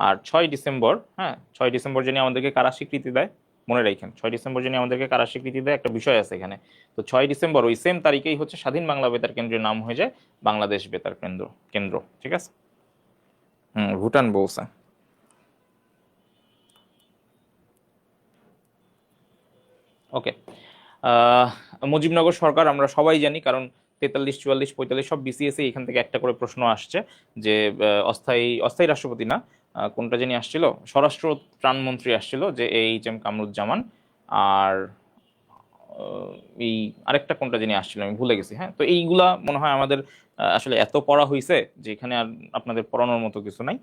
আর 6 ডিসেম্বর, হ্যাঁ 6 ডিসেম্বর যিনি আমাদেরকে কারা স্বীকৃতি দেয়, মনে রাখেন 6 ডিসেম্বর যিনি আমাদেরকে কারা স্বীকৃতি দেয় একটা বিষয় আছে এখানে। তো 6 ডিসেম্বর ওই সেম তারিখেই হচ্ছে স্বাধীন বাংলা বেতার কেন্দ্রের নাম হয়ে যায় বাংলাদেশ বেতার কেন্দ্র কেন্দ্র ঠিক আছে। ভুটান বলছে। ওকে, মুজিবনগর সরকার আমরা সবাই জানি, কারণ 43, 44, 45 সব বিসিএসে এখান থেকে একটা করে প্রশ্ন আসছে যে অস্থায়ী অস্থায়ী রাষ্ট্রপতি না, কোনটা জানি আসছিল, স্বরাষ্ট্র ত্রাণমন্ত্রী আসছিল যে এইচ এম কামরুজ্জামান। আর এই আরেকটা কোনটা জানি আসছিল আমি ভুলে গেছি। হ্যাঁ, তো এইগুলা মনে হয় আমাদের আসলে এত পড়া হয়েছে যে এখানে আর আপনাদের পড়ানোর মতো কিছু নাই।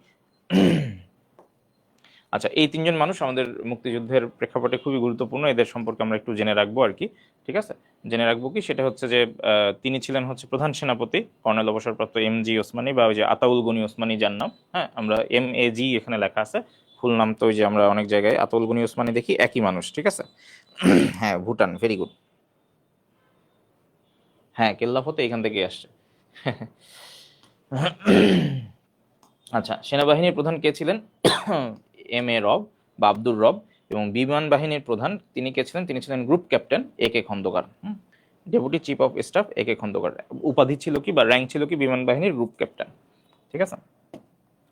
আচ্ছা, এই তিনজন মানুষ আমাদের মুক্তিযুদ্ধের প্রেক্ষাপটে খুবই গুরুত্বপূর্ণ, এদের সম্পর্কে আমরা একটু জেনে রাখবো আর কি। ঠিক আছে, জেনে রাখবো কি সেটা হচ্ছে যে তিনি ছিলেন হচ্ছে প্রধান সেনাপতি কর্নেল অবসরপ্রাপ্ত এম জি ওসমানী, বা ওই যে আতাউল গনি ওসমানী যার নাম, হ্যাঁ আমরা MAG এখানে লেখা আছে, ফুল নাম তো ওই যে আমরা অনেক জায়গায় আতাউল গনি ওসমানী দেখি একই মানুষ, ঠিক আছে। হ্যাঁ, ভুটান, ভেরি গুড। হ্যাঁ, কেল্লা ফতে এখান থেকেই আসছে। আচ্ছা, সেনাবাহিনীর প্রধান কে ছিলেন? M A রব বা আব্দুর রব। এবং বিমান বাহিনীর প্রধান তিনি কে ছিলেন? তিনি ছিলেন group captain AK Khandakar. Deputy chief of staff AK Khandakar. উপাধি ছিল কি বা র্যাঙ্ক ছিল কি বিমান বাহিনীর গ্রুপ ক্যাপ্টেন, ঠিক আছে।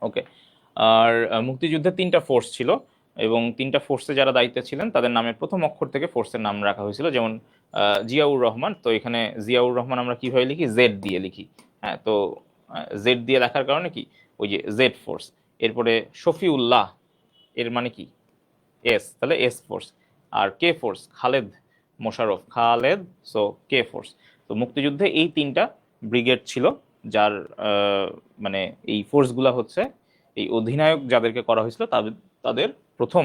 ওকে, আর মুক্তিযুদ্ধে 3টা ফোর্স ছিল, এবং 3টা ফোর্সে যারা দায়িত্বে ছিলেন তাদের নামের প্রথম অক্ষর থেকে ফোর্সের নাম রাখা হয়েছিল। যেমন জিয়াউর রহমান, তো এখানে জিয়াউর রহমান আমরা কিভাবে লিখি? জেড দিয়ে লিখি। হ্যাঁ, তো জেড দিয়ে লেখার কারণে কি, ওই যে জেড ফোর্স। এরপরে শফিউল্লাহ, এর মানে কি? এস, তাহলে এস ফোর্স। আর K force, Khaled Mosharraf, Khaled, so K force. তো মুক্তিযুদ্ধে এই 3টা ব্রিগেড ছিল, যার মানে এই ফোর্সগুলা হচ্ছে এই অধিনায়ক যাদেরকে করা হয়েছিল তাদের তাদের প্রথম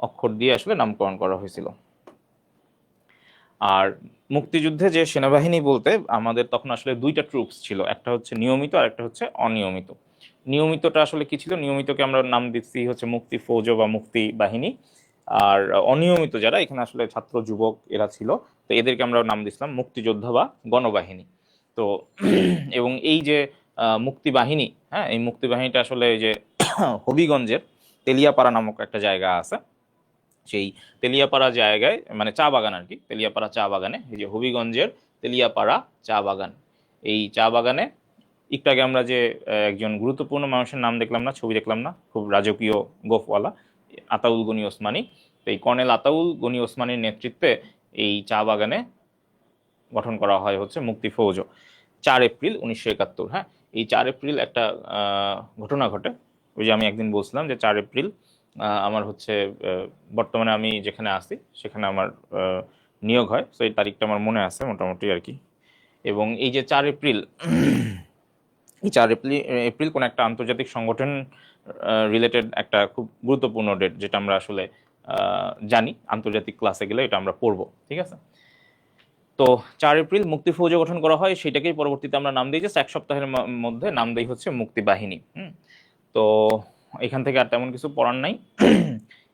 অক্ষর দিয়ে আসলে নামকরণ করা হয়েছিল। আর মুক্তিযুদ্ধে যে সেনাবাহিনী বলতে আমাদের তখন আসলে 2টা ট্রুপস ছিল, একটা হচ্ছে নিয়মিত আর একটা হচ্ছে অনিয়মিত। নিয়মিতটা আসলে কি ছিল? নিয়মিতকে আমরা নাম দিচ্ছি হচ্ছে মুক্তি ফৌজ বা মুক্তি বাহিনী। আর অনিয়মিত যারা এখানে আসলে ছাত্র যুবক এরা ছিল, তো এদেরকে আমরা নাম দিছিলাম মুক্তিযোদ্ধা বা গণবাহিনী। তো এবং এই যে মুক্তি বাহিনী, হ্যাঁ এই মুক্তি বাহিনীটা আসলে এই যে হবিগঞ্জের তেলিয়াপাড়া নামক একটা জায়গা আছে, সেই তেলিয়াপাড়া জায়গায় মানে চা বাগান আর কি, তেলিয়াপাড়া চা বাগানে, এই যে হবিগঞ্জের তেলিয়াপাড়া চা বাগান, এই চা বাগানে একটু আগে আমরা যে একজন গুরুত্বপূর্ণ মানুষের নাম দেখলাম না, ছবি দেখলাম না, খুব রাজকীয় গোফওয়ালা, আতাউল গনি ওসমানী। তো এই কর্নেল আতাউল গনি ওসমানীর নেতৃত্বে এই চা বাগানে গঠন করা হয় হচ্ছে মুক্তি ফৌজ 4 এপ্রিল 1971। হ্যাঁ, এই 4 এপ্রিল একটা ঘটনা ঘটে। ওই যে আমি একদিন বলছিলাম যে 4 এপ্রিল আমার হচ্ছে বর্তমানে আমি যেখানে আছি সেখানে আমার নিয়োগ হয়, তো এই তারিখটা আমার মনে আছে মোটামুটি আর কি। এবং এই যে 4 এপ্রিল, এই 4 এপ্রিল এপ্রিল কোন একটা আন্তর্জাতিক সংগঠন রিলেটেড একটা খুব গুরুত্বপূর্ণ ডেট, যেটা আমরা আসলে জানি, আন্তর্জাতিক ক্লাসে গেলে এটা আমরা পড়বো, ঠিক আছে। তো 4 এপ্রিল মুক্তি ফৌজ গঠন করা হয়, সেটাকেই পরবর্তীতে আমরা নাম দিই, যে 1 সপ্তাহের মধ্যে নাম দেই হচ্ছে মুক্তি বাহিনী। তো এখান থেকে আর তেমন কিছু পড়ার নাই।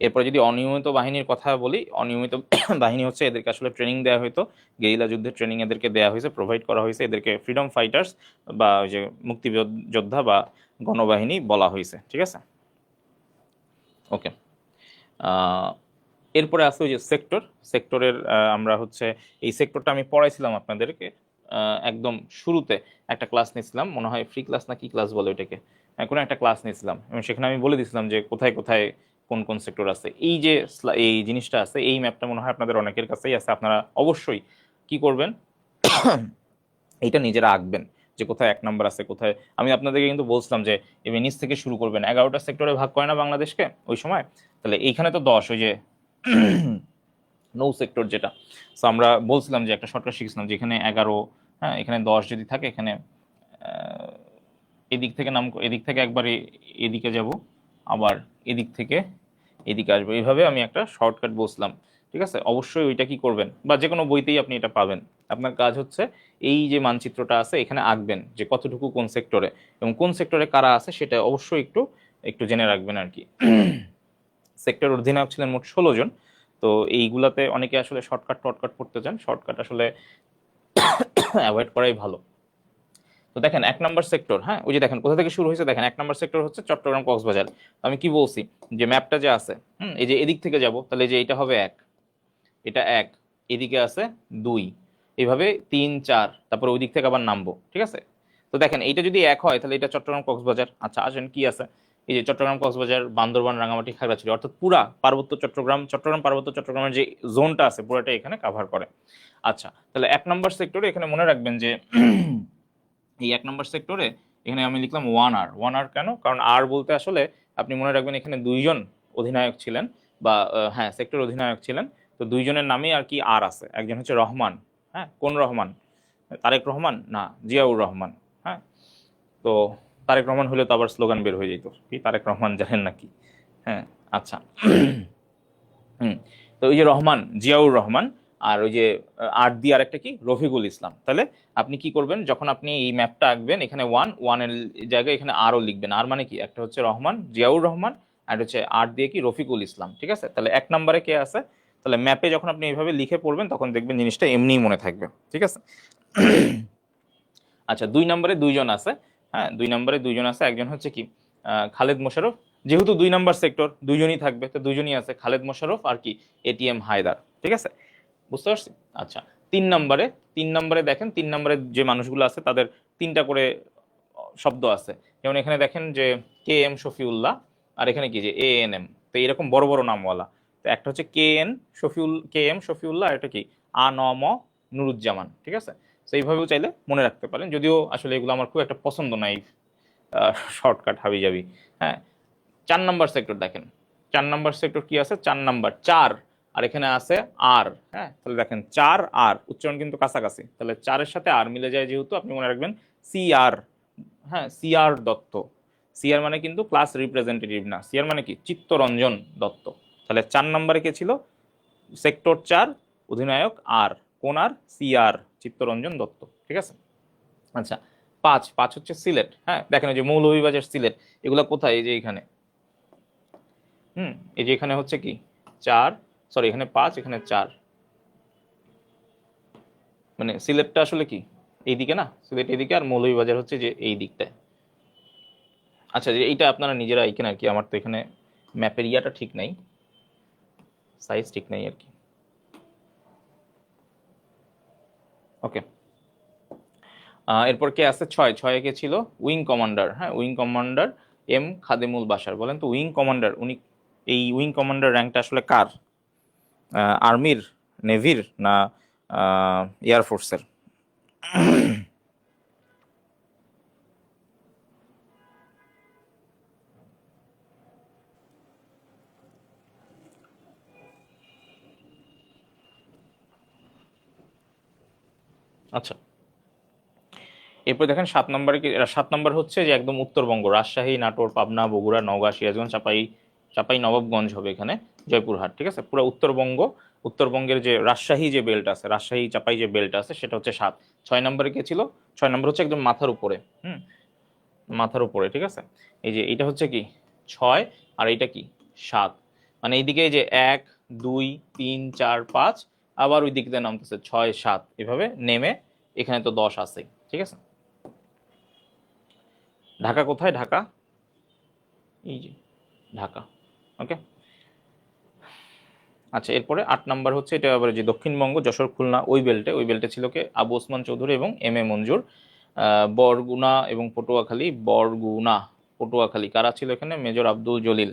এরপরে যদি অনিয়মিত বাহিনীর কথা বলি, অনিয়মিত বাহিনী হচ্ছে এদেরকে আসলে ট্রেনিং দেওয়া হয়তো, গেরিলা যুদ্ধের ট্রেনিং এদেরকে দেওয়া হয়েছে, প্রোভাইড করা হয়েছে, এদেরকে ফ্রিডম ফাইটার্স বা ওই যে মুক্তি যোদ্ধা বা গণবাহিনী বলা হয়েছে, ঠিক আছে। ওকে, এরপরে আছে ওই যে সেক্টর। সেক্টরের আমরা হচ্ছে এই সেক্টরটা আমি পড়াইছিলাম আপনাদেরকে একদম শুরুতে একটা ক্লাস নিয়েছিলাম, মনে হয় ফ্রি ক্লাস না কি ক্লাস বলে ওইটাকে, কোনো একটা ক্লাস নিয়েছিলাম, এবং সেখানে আমি বলে দিয়েছিলাম যে কোথায় কোথায় কোন কোন সেক্টর আছে। এই যে এই জিনিসটা আছে, এই ম্যাপটা মনে হয় আপনাদের অনেকের কাছেই আছে, আপনারা অবশ্যই কি করবেন, এইটা নিজেরা আঁকবেন যে কোথায় 1 নম্বর আছে কোথায়। আমি আপনাদেরকে কিন্তু বলছিলাম যে এবার নিচ থেকে শুরু করবেন, 11টা সেক্টরে ভাগ করে না বাংলাদেশকে ওই সময়, তাহলে এইখানে তো 10, ওই যে নৌ সেক্টর যেটা। সো আমরা বলছিলাম যে একটা শর্টকাট শিখছিলাম যে এখানে 11, হ্যাঁ এখানে 10 যদি থাকে, এখানে এদিক থেকে এদিক থেকে একবার এদিকে যাব, আবার এদিক থেকে এদিকে আসবো, এইভাবে আমি একটা শর্টকাট বসলাম। ঠিক আছে, অবশ্যই ওইটা কি করবেন, বা যে কোনো বইতেই আপনি এটা পাবেন। আপনার কাজ হচ্ছে এই যে মানচিত্রটা আছে এখানে আঁকবেন যে কতটুকু কোন সেক্টরে এবং কোন সেক্টরে কারা আছে সেটা অবশ্যই একটু একটু জেনে রাখবেন আর কি। সেক্টর অধিনায়ক ছিলেন মোট 16 জন। তো এইগুলাতে অনেকে আসলে শর্টকাট টর্টকাট করতে চান, শর্টকাট আসলে অ্যাভয়েড করাই ভালো। তো দেখেন 1 নম্বর সেক্টর, হ্যাঁ ওই যে দেখেন কোথা থেকে শুরু হয়েছে, দেখেন 1 নম্বর সেক্টর হচ্ছে চট্টগ্রাম কক্সবাজার। তো আমি কি বলছি যে ম্যাপটা যে আছে, এই যে এদিক থেকে যাব, তাহলে এই যে এটা হবে 1, এটা 1, এদিকে আছে 2, এইভাবে 3 4, তারপরে ওই দিক থেকে আবার নামবো। ঠিক আছে, তো দেখেন এইটা যদি 1 হয় তাহলে এটা চট্টগ্রাম কক্সবাজার। আচ্ছা আসেন কি আছে, এই যে চট্টগ্রাম কক্সবাজার বান্দরবান রাঙামাটি খাগড়াছড়ি, অর্থাৎ পুরা পার্বত্য চট্টগ্রাম, পার্বত্য চট্টগ্রামের যে জোনটা আছে পুরোটা এখানে কাভার করে। আচ্ছা তাহলে 1 নম্বর সেক্টরে এখানে মনে রাখবেন যে এই 1 নম্বর সেক্টরে এখানে আমি লিখলাম 1R। 1R কেন? কারণ আর বলতে আসলে আপনি মনে রাখবেন এখানে 2 জন অধিনায়ক ছিলেন, বা হ্যাঁ সেক্টর অধিনায়ক ছিলেন। তো 2 জনের নামেই আর কি আর আছে। একজন হচ্ছে রহমান, হ্যাঁ কোন রহমান? তারেক রহমান না, জিয়াউর রহমান। হ্যাঁ, তো তারেক রহমান হলে তো আবার স্লোগান বের হয়ে যেত, কি তারেক রহমান জানেন নাকি? হ্যাঁ, আচ্ছা। হুম, তো ওই যে রহমান, জিয়াউর রহমান, আর ওই যে আর দিয়ে আরেকটা কি রফিকুল ইসলাম। তাহলে আপনি কি করবেন, যখন আপনি এই ম্যাপটা আঁকবেন এখানে ওয়ানের জায়গায় এখানে আরও লিখবেন। আর মানে কি, একটা হচ্ছে রহমান, জিয়াউর রহমান, আর হচ্ছে আর দিয়ে কি রফিকুল ইসলাম। ঠিক আছে, তাহলে 1 নম্বরে কে আছে? তাহলে ম্যাপে যখন আপনি এইভাবে লিখে পড়বেন তখন দেখবেন জিনিসটা এমনিই মনে থাকবে। ঠিক আছে। আচ্ছা 2 নম্বরে 2 জন আছে। হ্যাঁ 2 নম্বরে 2 জন আছে, একজন হচ্ছে কি খালেদ মোশাররফ। যেহেতু 2 নম্বর সেক্টর 2 জনই থাকবে, তো 2 জনই আছে, খালেদ মোশাররফ আর কি এটিএম হায়দার। ঠিক আছে, বুঝতে পারছি। আচ্ছা 3 নম্বরে, 3 নম্বরে দেখেন 3 নম্বরে যে মানুষগুলো আছে তাদের 3টা করে শব্দ আছে। যেমন এখানে দেখেন যে কে এম শফিউল্লাহ, আর এখানে কি যে এ এন এম। তো এরকম বড় বড় নামওয়ালা। তো একটা হচ্ছে কে এম শফিউল্লাহ, আর একটা কি আনম নুরুজ্জামান। ঠিক আছে, তো এইভাবেও চাইলে মনে রাখতে পারেন, যদিও আসলে এগুলো আমার খুব একটা পছন্দ নাই, শর্টকাট হাবি যাবি। হ্যাঁ, 4 নম্বর সেক্টর দেখেন, 4 নম্বর সেক্টর কি আছে, 4 নম্বর 4, আর এখানে আছে আর। হ্যাঁ, তাহলে দেখেন 4 আর, উচ্চারণ কিন্তু কাছাকাছি, তাহলে 4-এর সাথে আর মিলে যায় যেহেতু আপনি মনে রাখবেন সি আর। হ্যাঁ, সি আর দত্ত। সি আর মানে কিন্তু ক্লাস রিপ্রেজেন্টেটিভ না, সি আর মানে কি চিত্তরঞ্জন দত্ত। তাহলে 4 নম্বরে কে ছিল? সেক্টর 4, অধিনায়ক আর, কোন আর? সি আর, চিত্তরঞ্জন দত্ত। ঠিক আছে। আচ্ছা 5, 5 হচ্ছে সিলেট। হ্যাঁ দেখেন এই যে মৌলভীবাজার সিলেট, এগুলো কোথায়? এই যে এখানে। এই যে এখানে হচ্ছে কি 4, সরি এখানে 5, এখানে 4, মানে সিলেটটা আসলে কি এইদিকে না, সিলেট এইদিকে, আর মৌলভীবাজার হচ্ছে যে এই দিকটায়। আচ্ছা যে এইটা আপনারা নিজেরা এখানে আর কি, আমার তো এখানে ম্যাপের ইয়াটা ঠিক নাই, সাইজ ঠিক নাই আর কি। ওকে, এরপর কে আছে? 6, 6-এ কে ছিল? Wing commander. হ্যাঁ, wing commander M Khademul Bashar. বলেন তো উইং কমান্ডার, উনি এই উইং কমান্ডার র্যাঙ্কটা আসলে কার? আর্মির, নেভির, না এয়ারফোর্সের? আচ্ছা এরপর দেখেন 7 নম্বরে কি, 7 নম্বর হচ্ছে যে একদম উত্তরবঙ্গ, রাজশাহী, নাটোর, পাবনা, বগুড়া, নওগাঁ, সিরাজগঞ্জ, চাপাই নবাবগঞ্জ হবে এখানে, জয়পুরহাট। ঠিক আছে, পুরো উত্তরবঙ্গ। উত্তরবঙ্গের যে রাজশাহী যে বেল্ট আছে, রাজশাহী চাপাই যে বেল্ট আছে সেটা হচ্ছে 7। 6 নম্বরে কে ছিল? 6 নম্বর হচ্ছে একদম মাথার উপরে। মাথার উপরে। ঠিক আছে, এই যে এটা হচ্ছে কি 6, আর এইটা কি 7, মানে এইদিকে যে 1 2 3 4 5, আবার ওই দিক দিয়ে নামতেছে 6 7, এভাবে নেমে এখানে তো 10 আছে। ঠিক আছে, ঢাকা কোথায়? ঢাকা এই যে ঢাকা। ওকে, আচ্ছা এরপরে 8 নম্বর হচ্ছে এটা আবার যে দক্ষিণবঙ্গ, যশোর, খুলনা, ওই বেল্টে ছিল কে? আবু ওসমান চৌধুরী এবং এম এ মঞ্জুর। বরগুনা এবং পটুয়াখালী কারা ছিল এখানে? মেজর আব্দুল জলিল।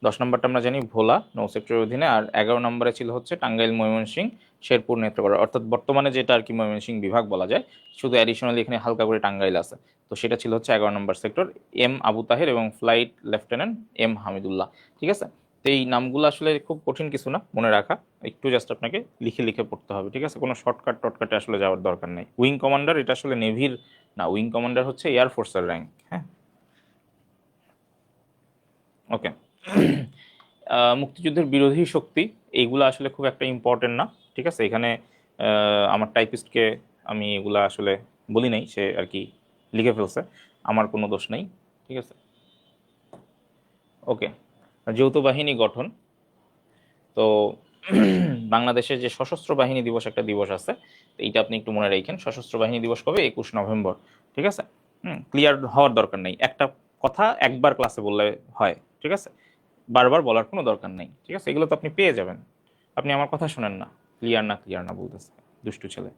10 নম্বরটা আমরা জানি ভোলা, নৌ সেক্টরের অধীনে। আর 11 নম্বরে ছিল হচ্ছে টাঙ্গাইল, ময়মনসিংহ, শেরপুর, নেত্রকোনা, অর্থাৎ বর্তমানে যেটা আর কি ময়মনসিংহ বিভাগ বলা যায়, শুধু অ্যাডিশনালি এখানে হালকা করে টাঙ্গাইল আছে। তো সেটা ছিল হচ্ছে 11 নম্বর সেক্টর, এম আবু তাহের এবং ফ্লাইট লেফটেন্যান্ট এম হামিদুল্লাহ। ঠিক আছে, তো এই নামগুলো আসলে খুব কঠিন কিছু না মনে রাখা, একটু জাস্ট আপনাকে লিখে লিখে পড়তে হবে। ঠিক আছে, কোনো শর্টকাট টটকাটে আসলে যাওয়ার দরকার নেই। উইং কমান্ডার এটা আসলে নেভির না, উইং কমান্ডার হচ্ছে এয়ারফোর্সের র্যাঙ্ক। হ্যাঁ, ওকে। মুক্তিযুদ্ধের বিরোধী শক্তি এইগুলো আসলে খুব একটা ইম্পর্টেন্ট না, ঠিক আছে। এখানে আমার টাইপিস্টকে আমি এগুলা আসলে বলি নাই, সে আর কি লিখে ফেলছে, আমার কোনো দোষ নেই, ঠিক আছে। ওকে। যৌথ বাহিনী গঠন। তো বাংলাদেশের যে সশস্ত্র বাহিনী দিবস একটা দিবস আছে, তো এইটা আপনি একটু মনে রাখেন। সশস্ত্র বাহিনী দিবস কবে? 21 নভেম্বর, ঠিক আছে। ক্লিয়ার হওয়ার দরকার নেই, একটা কথা একবার ক্লাসে বললে হয়, ঠিক আছে, বারবার বলার কোনো দরকার নেই, ঠিক আছে। এগুলো তো আপনি পেয়ে যাবেন, আপনি আমার কথা শোনেন না, ক্লিয়ার না ক্লিয়ার না বলতেছে, দুষ্টু ছেলে।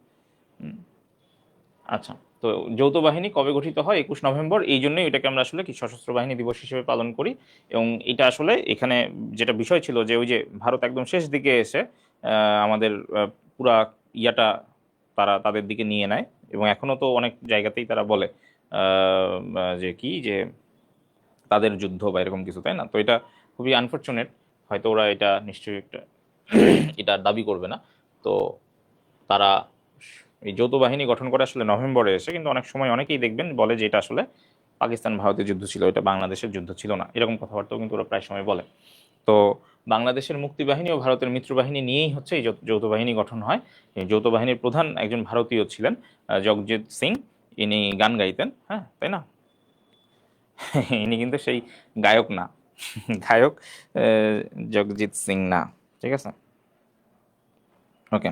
আচ্ছা। তো যৌথ বাহিনী কবে গঠিত হয়? 21 নভেম্বর। এই জন্যই এটাকে আমরা আসলে কি সশস্ত্র বাহিনী দিবস হিসেবে পালন করি। এবং এটা আসলে এখানে যেটা বিষয় ছিল যে ওই যে ভারত একদম শেষ দিকে এসে আমাদের পুরা ইয়াটা তারা তাদের দিকে নিয়ে নেয়, এবং এখনো তো অনেক জায়গাতেই তারা বলে যে কি যে তাদের যুদ্ধ বা এরকম কিছু, তাই না? তো এটা খুবই আনফরচুনেট। হয়তো ওরা এটা নিশ্চয়ই একটা এটা আর দাবি করবে না। তো তারা এই যৌথ বাহিনী গঠন করে আসলে নভেম্বরে এসে, কিন্তু অনেক সময় অনেকেই দেখবেন বলে যে এটা আসলে পাকিস্তান ভারতের যুদ্ধ ছিল, এটা বাংলাদেশের যুদ্ধ ছিল না, এরকম কথাবার্তাও কিন্তু ওরা প্রায় সময় বলে। তো বাংলাদেশের মুক্তি বাহিনী ও ভারতের মিত্র বাহিনী নিয়েই হচ্ছে এই যৌথ বাহিনী গঠন হয়। এই যৌথ বাহিনীর প্রধান একজন ভারতীয় ছিলেন, জগজিৎ সিং। ইনি গান গাইতেন, হ্যাঁ, তাই না? ইনি কিন্তু সেই গায়ক না, গায়ক জগজিৎ সিং না, ঠিক আছে। ওকে।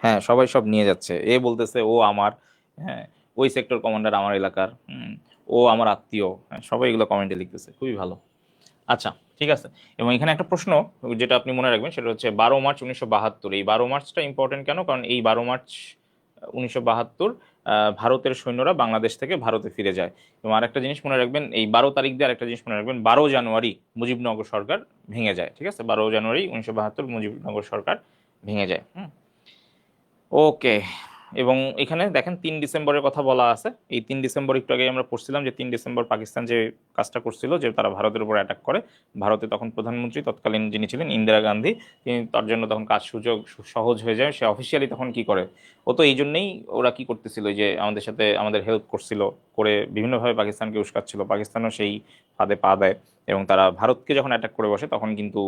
হ্যাঁ, সবাই সব নিয়ে যাচ্ছে, এ বলতেছে ও আমার, হ্যাঁ, ওই সেক্টর কমান্ডার আমার এলাকার, ও আমার আত্মীয়, হ্যাঁ, সবাই এগুলো কমেন্টে লিখতেছে, খুবই ভালো। আচ্ছা, ঠিক আছে। এবং এখানে একটা প্রশ্ন যেটা আপনি মনে রাখবেন সেটা হচ্ছে 12 মার্চ 1972। এই 12 মার্চটা ইম্পর্টেন্ট কেন? কারণ এই 12 মার্চ 1972 ভারতের সৈন্যরা বাংলাদেশ থেকে ভারতে ফিরে যায়। এবং আরেকটা জিনিস মনে রাখবেন, এই 12 তারিখ দিয়ে আরেকটা জিনিস মনে রাখবেন, 12 জানুয়ারি মুজিবনগর সরকার ভেঙে যায়, ঠিক আছে। 12 জানুয়ারি 1972 মুজিবনগর সরকার ভেঙে যায়। ওকে। এবং এখানে দেখেন 3 ডিসেম্বরের কথা বলা আছে। এই 3 ডিসেম্বর একটু আগে আমরা পড়ছিলাম যে 3 ডিসেম্বর পাকিস্তান যে কাজটা করছিল, যে তারা ভারতের উপর অ্যাটাক করে। ভারতে তখন প্রধানমন্ত্রী তৎকালীন যিনি ছিলেন ইন্দিরা গান্ধী, তিনি তার জন্য তখন কাজ সুযোগ সহজ হয়ে যায়। সে অফিসিয়ালি তখন কি করে, ও তো এই জন্যই ওরা কি করতেছিল যে আমাদের সাথে আমাদের হেল্প করছিল, করে বিভিন্নভাবে পাকিস্তানকে উস্কাচ্ছিল। পাকিস্তানও সেই ফাঁদে পা দেয়, এবং তারা ভারতকে যখন অ্যাটাক করে বসে তখন কিন্তু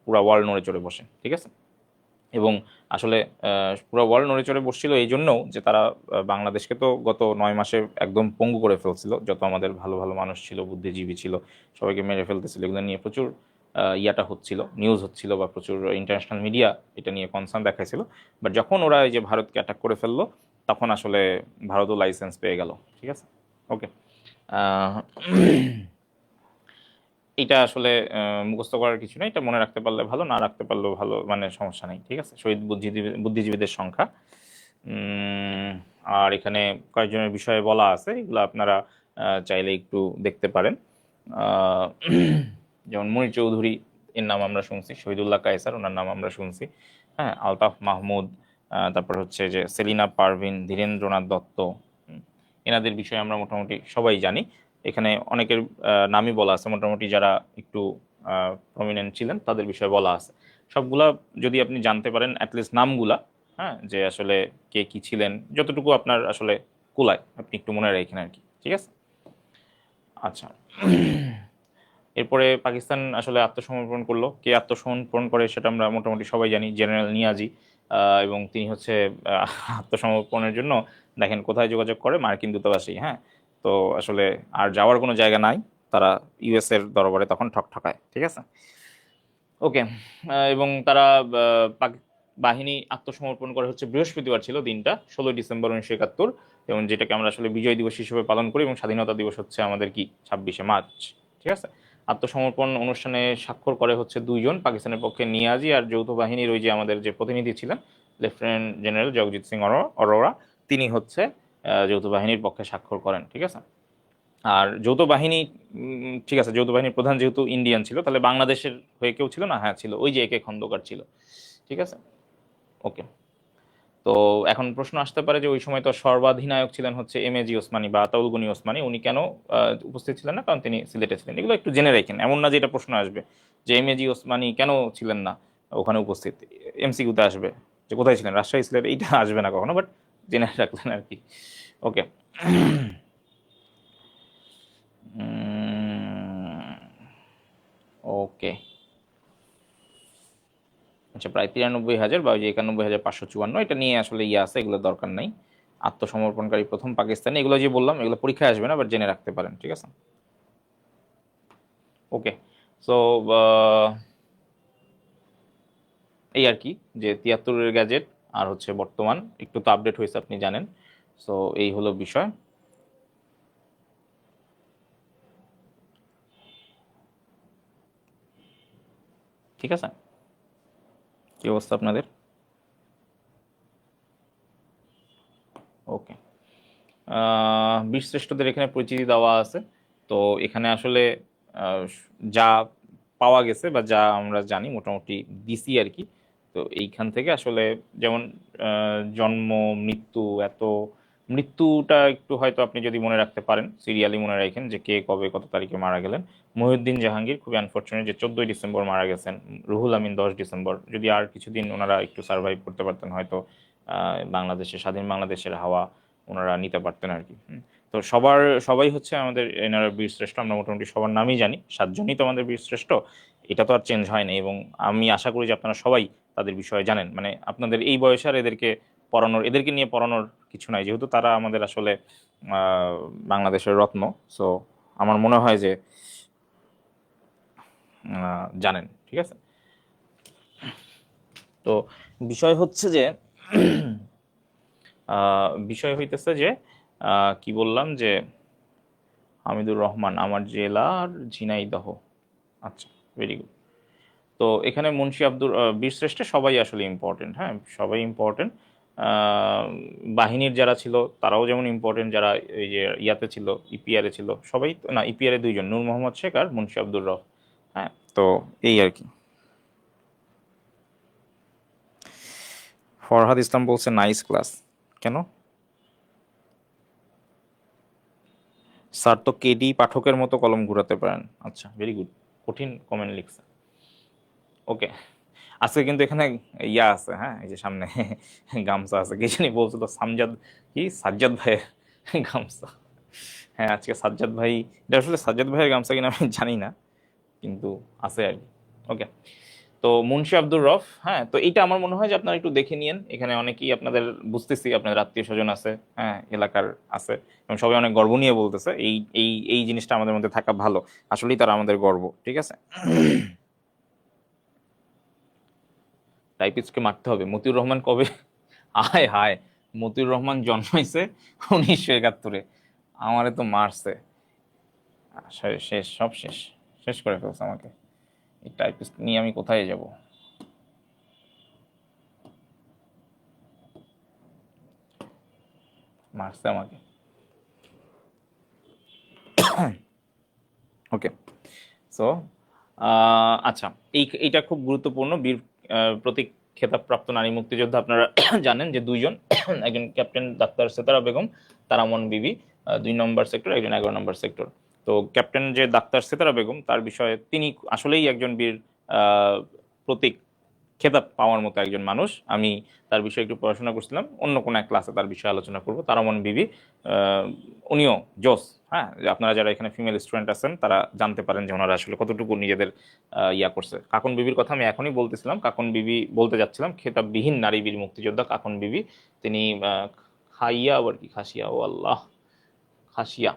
পুরা ওয়ার্ল্ড নড়ে চড়ে বসে, ঠিক আছে। এবং আসলে পুরো ওয়ার্ল্ড নড়ে চড়ে বসছিল এই জন্যও যে তারা বাংলাদেশকে তো গত 9 মাসে একদম পঙ্গু করে ফেলছিল। যত আমাদের ভালো ভালো মানুষ ছিল, বুদ্ধিজীবী ছিল, সবাইকে মেরে ফেলতেছিল। এগুলো নিয়ে প্রচুর ইয়াটা হচ্ছিল, নিউজ হচ্ছিল, বা প্রচুর ইন্টারন্যাশনাল মিডিয়া এটা নিয়ে কনসার্ন দেখাইছিল। বাট যখন ওরা এই যে ভারতকে অ্যাটাক করে ফেললো, তখন আসলে ভারতও লাইসেন্স পেয়ে গেল, ঠিক আছে। ওকে। এটা আসলে মুখস্থ করার কিছু নেই, এটা মনে রাখতে পারলে ভালো, না রাখতে পারলেও ভালো, মানে সমস্যা নেই, ঠিক আছে। শহীদ বুদ্ধিজীবীদের সংখ্যা। আর এখানে কয়েকজনের বিষয়ে বলা আছে, এগুলো আপনারা চাইলে একটু দেখতে পারেন। আহ, যেমন মনির চৌধুরী, এর নাম আমরা শুনছি। শহীদুল্লাহ কায়সার, ওনার নাম আমরা শুনছি। হ্যাঁ, আলতাফ মাহমুদ, তারপর হচ্ছে যে সেলিনা পারভিন, ধীরেন্দ্রনাথ দত্ত, এনাদের বিষয়ে আমরা মোটামুটি সবাই জানি। এখানে অনেকের নামই বলা আছে, মোটামুটি যারা একটু প্রমিনেন্ট ছিলেন তাদের বিষয়ে বলা আছে। সবগুলা যদি আপনি জানতে পারেন, অ্যাটলিস্ট নামগুলা, হ্যাঁ, যে আসলে কে কি ছিলেন, যতটুকু আপনার আসলে কুলায় আপনি একটু মনে রাখেন আর কি, ঠিক আছে। আচ্ছা। এরপরে পাকিস্তান আসলে আত্মসমর্পণ করলো। কে আত্মসমর্পণ করে সেটা আমরা মোটামুটি সবাই জানি, জেনারেল নিয়াজি। এবং তিনি হচ্ছে আত্মসমর্পণের জন্য দেখেন কোথায় যোগাযোগ করে, মার্কিন দূতাবাসী, হ্যাঁ। তো আসলে আর যাওয়ার কোনো জায়গা নাই, তারা ইউএস এর দরবারে তখন ঠকঠকায়, ঠিক আছে। ওকে। এবং তারা বাহিনী আত্মসমর্পণ করে হচ্ছে বৃহস্পতিবার ছিল দিনটা, 16 ডিসেম্বর 1971। এবং যেটাকে আমরা আসলে বিজয় দিবস হিসেবে পালন করি, এবং স্বাধীনতা দিবস হচ্ছে আমাদের কি 26 মার্চ, ঠিক আছে। আত্মসমর্পণ অনুষ্ঠানে স্বাক্ষর করে হচ্ছে দুইজন, পাকিস্তানের পক্ষে নিয়াজি, আর যৌথ বাহিনীর ওই যে আমাদের যে প্রতিনিধি ছিলেন লেফটেন্যান্ট জেনারেল জগজিৎ সিং অরোরা, তিনি হচ্ছে যৌথ বাহিনীর পক্ষে স্বাক্ষর করেন, ঠিক আছে। আর যৌথ বাহিনী, ঠিক আছে, যৌথ বাহিনীর প্রধান যেহেতু ইন্ডিয়ান ছিল, তাহলে বাংলাদেশের হয়ে কেউ ছিল না? হ্যাঁ ছিল, ওই যে একে খন্দকার ছিল, ঠিক আছে। ওকে। তো এখন প্রশ্ন আসতে পারে যে ওই সময় তো সর্বাধিনায়ক ছিলেন হচ্ছে এমএজি ওসমানী বা আতাউল গনি ওসমানী, উনি কেন উপস্থিত ছিলেন না? কারণ তিনি সিলেটে ছিলেন। এগুলো একটু জেনে রাখেন, এমন না যে এটা প্রশ্ন আসবে যে এমএজি ওসমানী কেন ছিলেন না ওখানে উপস্থিত, এমসিকিউতে আসবে যে কোথায় ছিলেন, রাজশাহী, সিলেট, এইটা আসবে না কখনো, বাট জেনে রাখলেন আর কি। ওকে। ওকে, আচ্ছা, প্রায় 93,000 বা ওই যে 91,554, এটা নিয়ে আসলে আছে, এগুলো দরকার নাই। আত্মসমর্পণকারী প্রথম পাকিস্তানি, এগুলো যে বললাম এগুলো পরীক্ষায় আসবে না, বাট জেনে রাখতে পারেন, ঠিক আছে। ওকে, সো এই আর কি, যে 73-এর গ্যাজেট আর হচ্ছে বর্তমান একটু তো আপডেট হয়েছে, আপনি জানেন। সো এই হলো বিষয়, ঠিক আছে। কি অবস্থা আপনাদের? ওকে, বীরশ্রেষ্ঠদের এখানে পরিচিতি দেওয়া আছে। তো এখানে আসলে আহ, যা পাওয়া গেছে বা যা আমরা জানি মোটামুটি দিছি আর কি। তো এইখান থেকে আসলে যেমন জন্ম, মৃত্যু, এত মৃত্যুটা একটু হয়তো আপনি যদি মনে রাখতে পারেন, সিরিয়ালি মনে রাখেন যে কে কবে কত তারিখে মারা গেলেন। মহিউদ্দিন জাহাঙ্গীর খুবই আনফর্চুনেট যে 14ই ডিসেম্বর মারা গেছেন। রুহুল আমিন 10 ডিসেম্বর। যদি আর কিছুদিন ওনারা একটু সার্ভাইভ করতে পারতেন, হয়তো বাংলাদেশের, স্বাধীন বাংলাদেশের হাওয়া ওনারা নিতে পারতেন আর কি। তো সবাই হচ্ছে আমাদের এনারা বীরশ্রেষ্ঠ, আমরা মোটামুটি সবার নামই জানি, 7জনই তো আমাদের বীরশ্রেষ্ঠ। এটা তো আর চেঞ্জ হয় না, এবং আমি আশা করি যে আপনারা সবাই তাদের বিষয়ে জানেন। মানে আপনাদের এই বয়সে আর এদেরকে নিয়ে পড়ানোর কিছু নাই, যেহেতু তারা আমাদের আসলে বাংলাদেশের রত্ন। সো আমার মনে হয় যে জানেন, ঠিক আছে। তো বিষয় হচ্ছে যে বিষয় হইতেছে যে কি বললাম যে হামিদুর রহমান, আমার জেলার ঝিনাইদহ। আচ্ছা, ভেরি গুড। তো এখানে মুন্সি আব্দুর বীরশ্রেষ্ঠ সবাই আসলে ইম্পর্টেন্ট, হ্যাঁ, সবাই ইম্পর্টেন্ট। বাহিনীর যারা ছিল তারাও যেমন ইম্পর্টেন্ট, যারা এই যে ইয়াতে ছিল, ইপিআরে ছিল, সবাই না, ইপিআরে 2জন, নূর মোহাম্মদ শেখ আর মুন্সি আব্দুর রফ। হ্যাঁ, তো এই আর কি। ফরহাদ ইসলাম বলছে নাইস ক্লাস। কেন স্যার তো কেডি পাঠকের মতো কলম ঘুরাতে পারেন। আচ্ছা, ভেরি গুড, কঠিন কমেন্ট লিখছে। ওকে, আজকে কিন্তু এখানে ইয়া আছে, হ্যাঁ, এই যে সামনে গামছা আছে, কি জানি বলছিল সামজাদ, কি সাজ্জাদ ভাইয়ের গামছা। হ্যাঁ, আজকে সাজ্জাদ ভাই, এটা আসলে সাজ্জাদ ভাইয়ের গামছা কিনা আমি জানি না, কিন্তু আছে আর কি। ওকে, তো মুন্সি আব্দুর রফ, হ্যাঁ, তো এইটা আমার মনে হয় যে আপনারা একটু দেখে নিয়েন। এখানে অনেকেই আপনাদের, বুঝতেছি আপনাদের আত্মীয় স্বজন আছে, হ্যাঁ, এলাকার আছে, এবং সবাই অনেক গর্ব নিয়ে বলতেছে। এই এই এই জিনিসটা আমাদের মধ্যে থাকা ভালো, আসলেই তারা আমাদের গর্ব, ঠিক আছে। টাইপিস্টকে মারতে হবে, মতিউর রহমান কবে? হায় হায়, মতিউর রহমান জন্মাইছে 1971-এ, আমারে তো মারছে। শেষ, সব শেষ, শেষ করে ফেলছে আমাকে। এই টাইপিস্ট নিয়ে আমি কোথায় যাব? মারছে আমাকে। ওকে, সো আচ্ছা, এইটা খুব গুরুত্বপূর্ণ। বীর প্রতীক খেতাবপ্রাপ্ত নারী মুক্তিযোদ্ধা আপনারা জানেন যে 2জন, একজন ক্যাপ্টেন ডাক্তার সেতারা বেগম, তারামন বিবি, 2 নম্বর সেক্টর, একজন 11 নম্বর সেক্টর। তো ক্যাপ্টেন যে ডাক্তার সেতারা বেগম, তার বিষয়ে তিনি আসলেই একজন বীর প্রতীক খেতাব পাওয়ার মতো একজন মানুষ। আমি তার বিষয়ে একটু পড়াশোনা করছিলাম, অন্য কোনো এক ক্লাসে তার বিষয়ে আলোচনা করব। তারামন বিবি, আহ, উনিও জোস, হ্যাঁ, যে আপনারা যারা এখানে ফিমেল স্টুডেন্ট আছেন তারা জানতে পারেন যে ওনারা আসলে কতটুকু নিজেদের ইয়া করছে। কাকন বিবির কথা আমি এখনই বলতেছিলাম, কাকন বিবি বলতে যাচ্ছিলাম, খেতাববিহীন নারী বীর মুক্তিযোদ্ধা কাকন বিবি। তিনি খাইয়া, আবার কি খাসিয়া, ও আল্লাহ, খাসিয়া,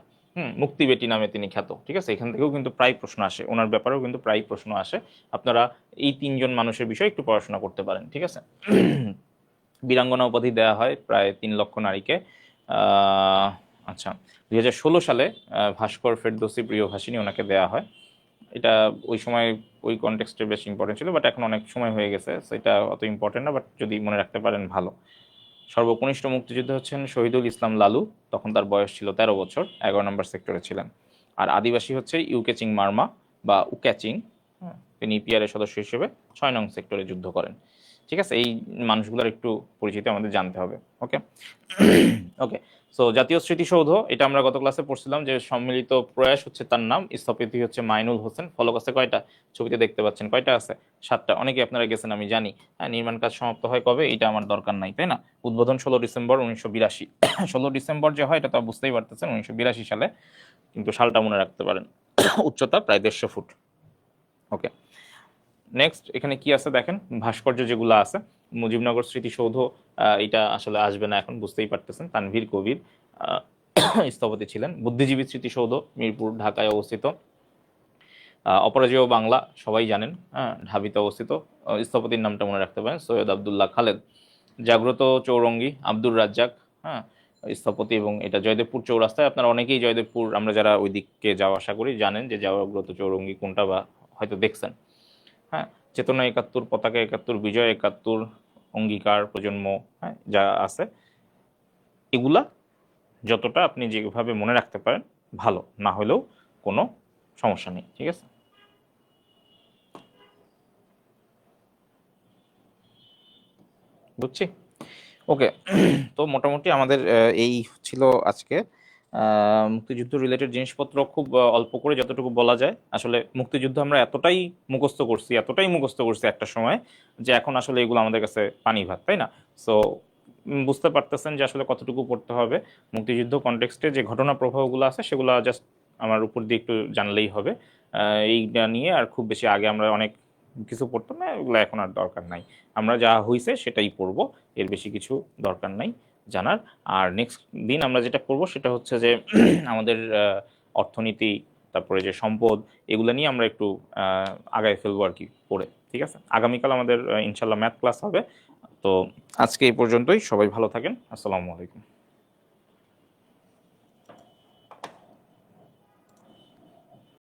মুক্তি বেটি নামে তিনি খ্যাত, ঠিক আছে। এখান থেকেও কিন্তু প্রায় প্রশ্ন আসে, ওনার ব্যাপারেও কিন্তু প্রায় প্রশ্ন আসে। আপনারা এই 3জন মানুষের বিষয়ে একটু পড়াশোনা করতে পারেন, ঠিক আছে। বীরাঙ্গনা উপাধি দেওয়া হয় প্রায় 3 লক্ষ নারীকে। আচ্ছা, 2016 সালে ভাস্কর ফেরদৌসি প্রিয়ভাষিনী ওনাকে দেওয়া হয়। এটা ওই সময় ওই কনটেক্সটে বেশ ইম্পর্টেন্ট ছিল, বাট এখন অনেক সময় হয়ে গেছে, সেটা অত ইম্পর্টেন্ট না, বাট যদি মনে রাখতে পারেন ভালো। সর্বকনিষ্ঠ মুক্তিযোদ্ধা হচ্ছেন শহীদুল ইসলাম লালু, তখন তার বয়স ছিল 13 বছর, 11 নম্বর সেক্টরে ছিলেন। আর আদিবাসী হচ্ছে ইউকেচিং মার্মা বা উক্যাচিং, তিনি পিআরের সদস্য হিসেবে 6 নং সেক্টরে যুদ্ধ করেন, ঠিক আছে। এই মানুষগুলোর একটু পরিচিতি আমাদের জানতে হবে। ওকে, ওকে, সো জাতীয় স্মৃতিসৌধ, এটা আমরা গত ক্লাসে পড়ছিলাম যে সম্মিলিত প্রয়াস হচ্ছে তার নাম, স্থপতি হচ্ছে মাইনুল হোসেন। ফলক আছে কয়টা? ছবিতে দেখতে পাচ্ছেন, কয়টা আছে? 7টা। অনেকে আপনারা গেছেন আমি জানি। হ্যাঁ, নির্মাণ কাজ সমাপ্ত হয় কবে এটা আমার দরকার নাই, তাই না? উদ্বোধন 16 ডিসেম্বর 1982। 16 ডিসেম্বর যে হয় এটা তো বুঝতেই পারতেছেন, 1982 সালে। কিন্তু সালটা মনে রাখতে পারেন। উচ্চতা প্রায় 150 ফুট। ওকে, নেক্সট এখানে কি আছে দেখেন, ভাস্কর্য যেগুলো আছে, মুজিবনগর স্মৃতিসৌধ, এটা আসলে আসবে না এখন, বুঝতেই পারতেছেন। তানভীর কবির আহ, স্থপতি ছিলেন। বুদ্ধিজীবী স্মৃতিসৌধ মিরপুর ঢাকায় অবস্থিত। অপরাজেয় বাংলা সবাই জানেন, হ্যাঁ, ঢাবিতে অবস্থিত। স্থপতির নামটা মনে রাখতে পারেন, সৈয়দ আবদুল্লাহ খালেদ। জাগ্রত চৌরঙ্গি আব্দুর রাজ্জাক, হ্যাঁ, স্থপতি, এবং এটা জয়দেবপুর চৌরাস্তায়। আপনারা অনেকেই জয়দেবপুর, আমরা যারা ওই দিককে যাওয়া আসা করি, জানেন যে জাগ্রত চৌরঙ্গি কোনটা, বা হয়তো দেখছেন। হ্যাঁ, চেতনা 71, পতাকা 71, বিজয় 71, অঙ্গীকার, প্রজন্ম, হ্যাঁ, যা আছে এগুলা যতটা আপনি যেভাবে মনে রাখতে পারেন ভালো, না হলেও কোনো সমস্যা নেই, ঠিক আছে। বুঝছি। ওকে, তো মোটামুটি আমাদের এই ছিল আজকে মুক্তিযুদ্ধ রিলেটেড জিনিসপত্র, খুব অল্প করে যতটুকু বলা যায়। আসলে মুক্তিযুদ্ধ আমরা এতটাই মুখস্থ করছি একটা সময়, যে এখন আসলে এগুলো আমাদের কাছে পানি ভাত, তাই না? সো বুঝতে পারতেছেন যে আসলে কতটুকু পড়তে হবে। মুক্তিযুদ্ধ কনটেক্সটে যে ঘটনা প্রবাহগুলো আছে সেগুলো জাস্ট আমার উপর দিয়ে একটু জানলেই হবে। এইটা নিয়ে আর খুব বেশি আগে আমরা অনেক কিছু পড়তাম না, এগুলো এখন আর দরকার নাই। আমরা যা হইছে সেটাই পড়ব, এর বেশি কিছু দরকার নাই জানার। আর নেক্সট দিন আমরা যেটা করব সেটা হচ্ছে যে আমাদের অর্থনীতি, তারপরে যে সম্পদ, এগুলো নিয়ে আমরা একটু আগায় ফেলবো আর কি পড়ে, ঠিক আছে। আগামীকাল আমাদের ইনশাল্লাহ ম্যাথ ক্লাস হবে। তো আজকে এই পর্যন্তই, সবাই ভালো থাকেন, আসসালামু আলাইকুম।